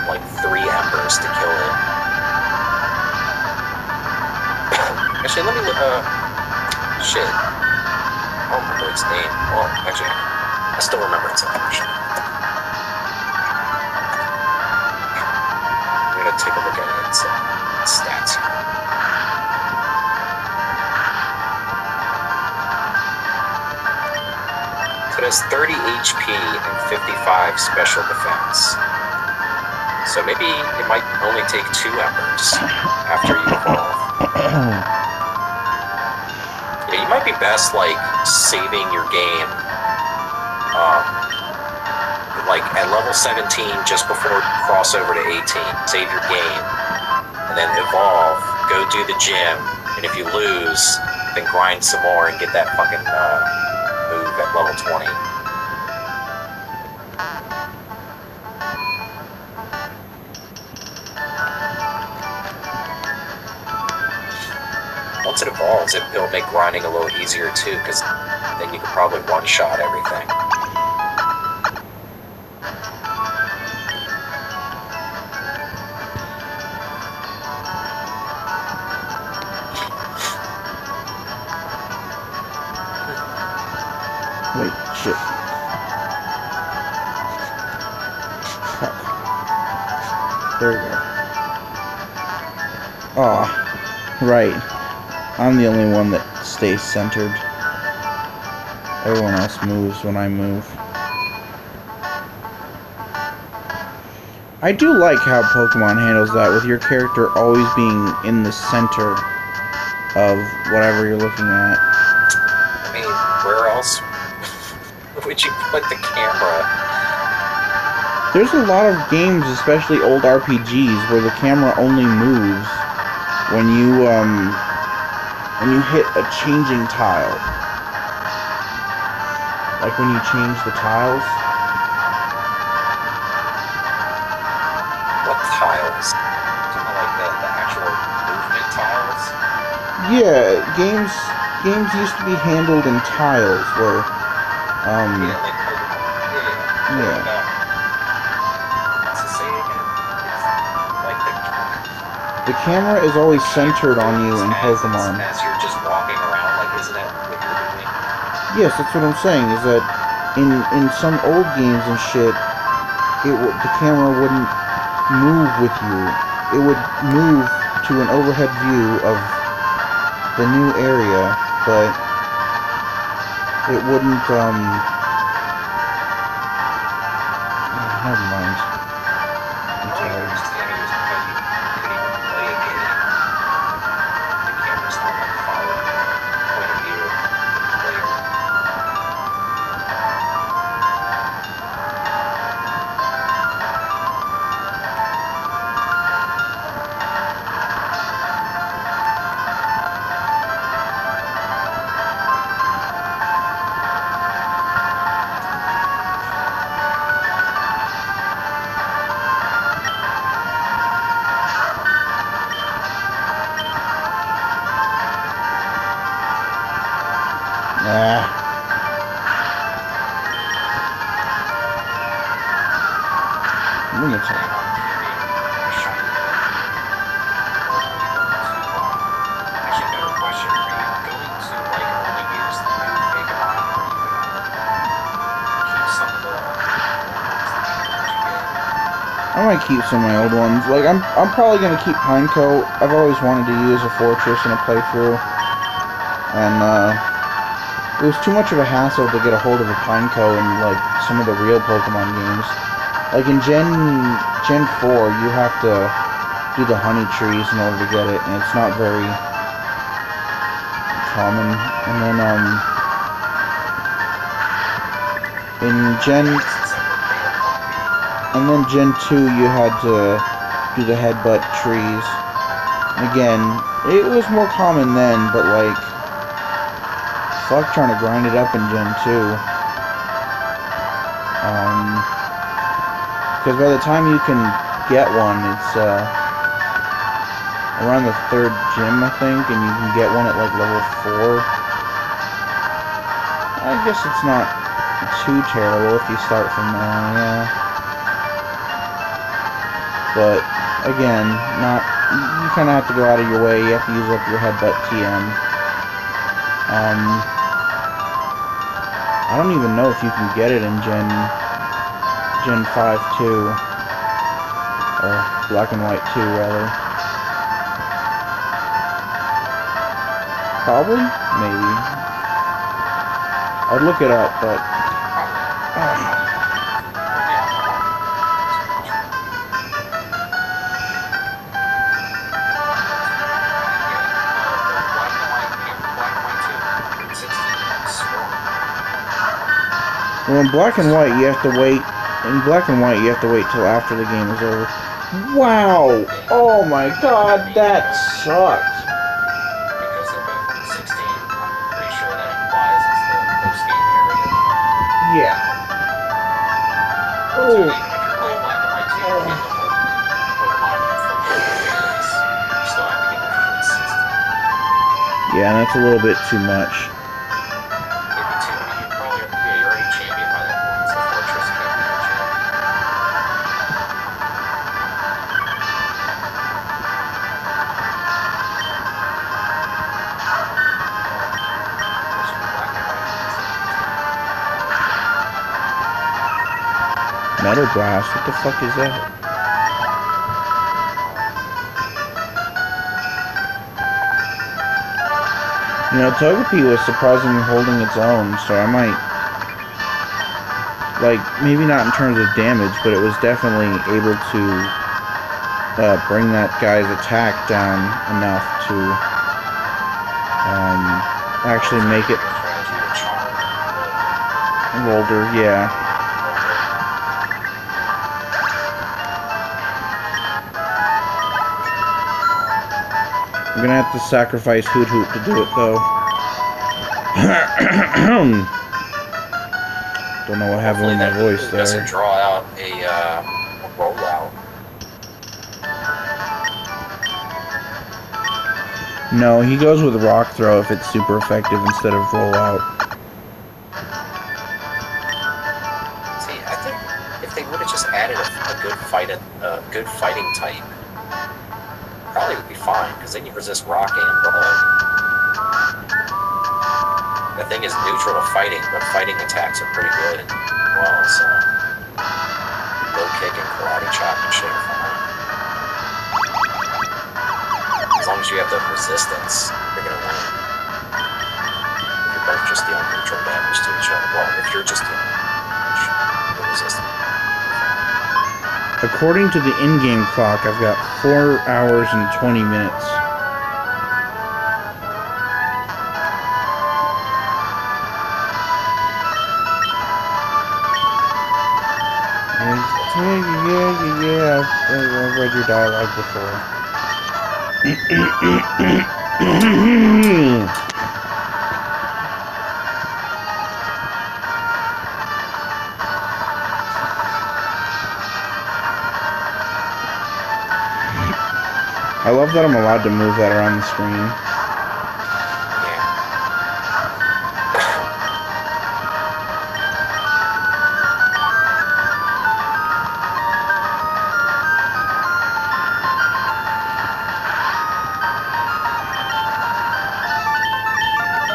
like 3 Embers to kill it. Actually, let me look, shit. I don't remember its name. Well, actually, I still remember its information. I'm gonna take a look at its stats here. So it has 30 HP and 55 special defense. So maybe it might only take 2 Embers after you evolve. Yeah, you might be best, like, saving your game, like, at level 17, just before you cross over to 18. Save your game, and then evolve, go do the gym, and if you lose, then grind some more and get that fucking, move at level 20. Once it evolves, it'll make grinding a little easier too, because then you can probably one-shot everything. Wait, shit. There we go. Aw, right. I'm the only one that stays centered. Everyone else moves when I move. I do like how Pokemon handles that, with your character always being in the center of whatever you're looking at. I mean, where else would you put the camera? There's a lot of games, especially old RPGs, where the camera only moves when you hit a changing tile. Like when you change the tiles. What tiles? Something like the actual movement tiles? Yeah, games used to be handled in tiles where Yeah, like Pokemon. Yeah. What's it say again? It's like the camera is always centered on you in Pokemon. As you're just walking around, like, isn't that what you're doing? Yes, that's what I'm saying, is that in some old games and shit, the camera wouldn't move with you. It would move to an overhead view of the new area, but it wouldn't, never mind. I'm tired. Lunatic. I might keep some of my old ones. Like, I'm probably gonna keep Pineco. I've always wanted to use a fortress in a playthrough, and it was too much of a hassle to get a hold of a Pineco in like some of the real Pokemon games. Like in Gen 4, you have to do the honey trees in order to get it, and it's not very common. And then in Gen 2, you had to do the headbutt trees. Again, it was more common then, but like, fuck trying to grind it up in Gen 2. Because by the time you can get one, it's around the 3rd gym, I think, and you can get one at like level 4. I guess it's not too terrible if you start from there, yeah. But again, you kind of have to go out of your way. You have to use up your headbutt TM. I don't even know if you can get it in Gen 5 too, or Black and White 2 rather. Probably, maybe. I'd look it up, but. Well, in Black and White, you have to wait. In Black and White, you have to wait till after the game is over. Wow! Oh my god, that sucks. Because they're both in 16, I'm pretty sure that implies it's the post-game area. Yeah. So even if you're playing Black and White 2, you get the whole Pokemon from the fairies. You still have to get the first 16. Yeah, that's a little bit too much. Metal Blast, what the fuck is that? You know, Togepi was surprisingly holding its own, so I might, like, maybe not in terms of damage, but it was definitely able to bring that guy's attack down enough to actually make it older, yeah. I'm gonna have to sacrifice Hoot Hoot to do it, though. Don't know what happened with my voice there. Doesn't draw out a rollout. No, he goes with Rock Throw if it's super effective instead of Rollout. See, I think if they would have just added a good fighting type, probably would be fine, because then you resist rock and bug. The thing is neutral to fighting, but fighting attacks are pretty good. Well, so low kick and karate chop and shit are fine. As long as you have the resistance, you're gonna win. If you're both just dealing neutral damage to each other, well, if you're just dealing damage, you're resistant. According to the in-game clock, I've got 4 hours and 20 minutes. Yeah, I've read your dialogue before. I love that I'm allowed to move that around the screen.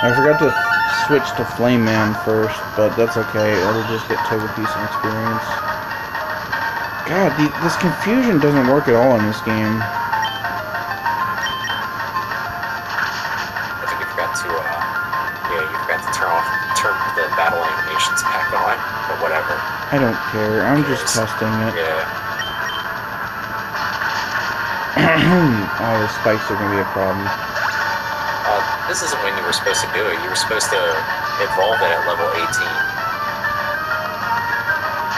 I forgot to switch to Flame Man first, but that's okay. It'll just get Togepi some experience. God, this confusion doesn't work at all in this game. I think you forgot to, you forgot to turn the battle animations back on, but whatever. I don't care. I'm just testing it. Yeah. Oh, the spikes are gonna be a problem. This isn't when you were supposed to do it. You were supposed to evolve it at level 18.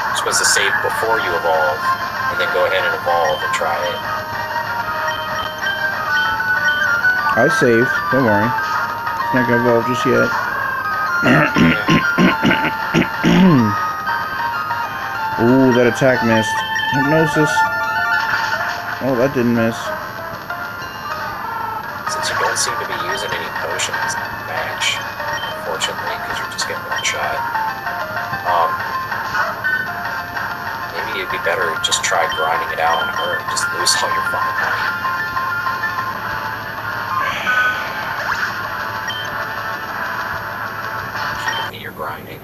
You're supposed to save before you evolve, and then go ahead and evolve and try it. I saved. Don't worry. It's not gonna evolve just yet. Ooh, that attack missed. Hypnosis. Oh, that didn't miss. Since you don't seem to be using any potions in the match, unfortunately, because you're just getting one shot, maybe it'd be better to just try grinding it out on her and just lose all your fucking money. You're grinding.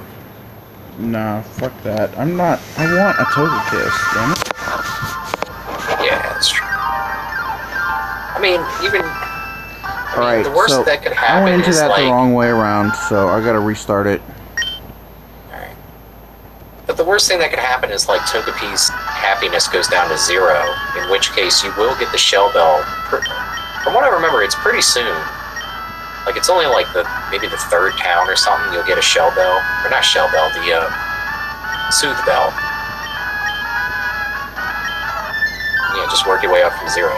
Nah, fuck that. I want a Togekiss, damn it. Yeah, that's true. I mean, Alright, the worst so that could happen I went into is that like, the wrong way around, so I gotta restart it. Alright. But the worst thing that could happen is like Togepi's happiness goes down to 0, in which case you will get the Shell Bell. From what I remember, it's pretty soon. Like, it's only like maybe the 3rd town or something, you'll get a Shell Bell. Or not Shell Bell, the Soothe Bell. Yeah, just work your way up from 0.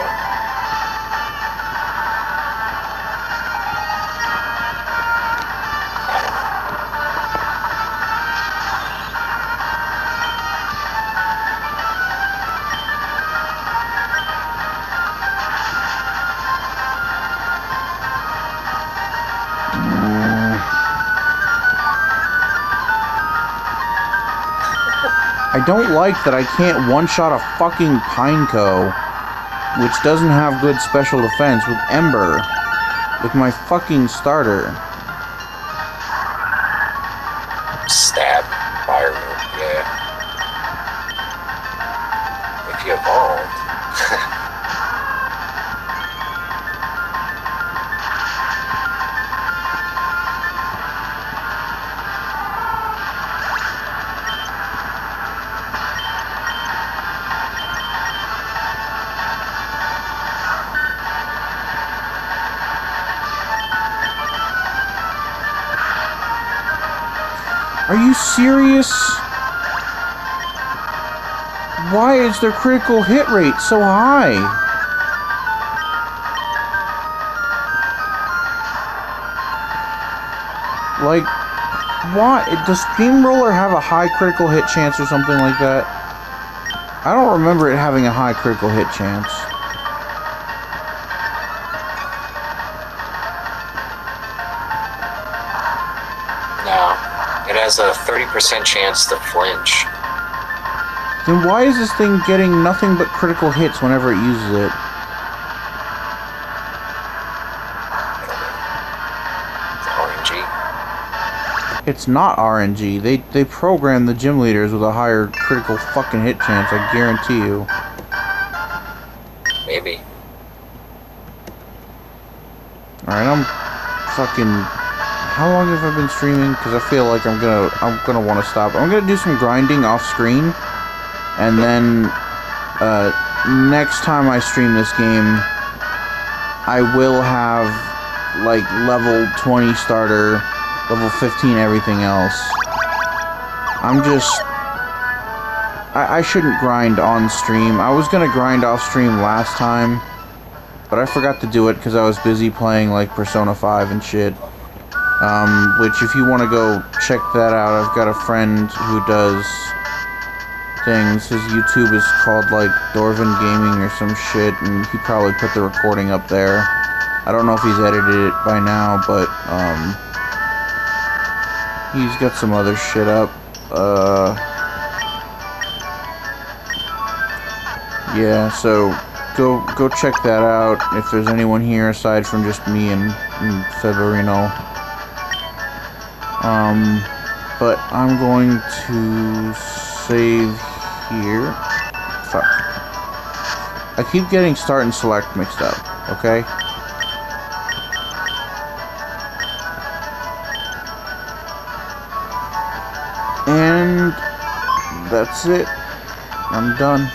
I don't like that I can't one-shot a fucking Pineco, which doesn't have good special defense, with Ember, with my fucking starter. Stab, fire move, yeah. If you evolved. Are you serious? Why is their critical hit rate so high? Like, why? Does Steamroller have a high critical hit chance or something like that? I don't remember it having a high critical hit chance. No. It has a 30% chance to flinch. Then why is this thing getting nothing but critical hits whenever it uses it? RNG. It's not RNG. They program the gym leaders with a higher critical fucking hit chance, I guarantee you. Maybe. Alright, I'm fucking... How long have I been streaming? Because I feel like I'm gonna want to stop. I'm gonna do some grinding off screen, and then next time I stream this game, I will have like level 20 starter, level 15 everything else. I shouldn't grind on stream. I was gonna grind off stream last time, but I forgot to do it because I was busy playing like Persona 5 and shit. Which if you want to go check that out, I've got a friend who does things. His YouTube is called like Dorvin Gaming or some shit, and he probably put the recording up there. I don't know if he's edited it by now, but he's got some other shit up. Yeah, so go check that out if there's anyone here aside from just me and Severino. But I'm going to save here. Fuck. I keep getting start and select mixed up, okay? And that's it. I'm done.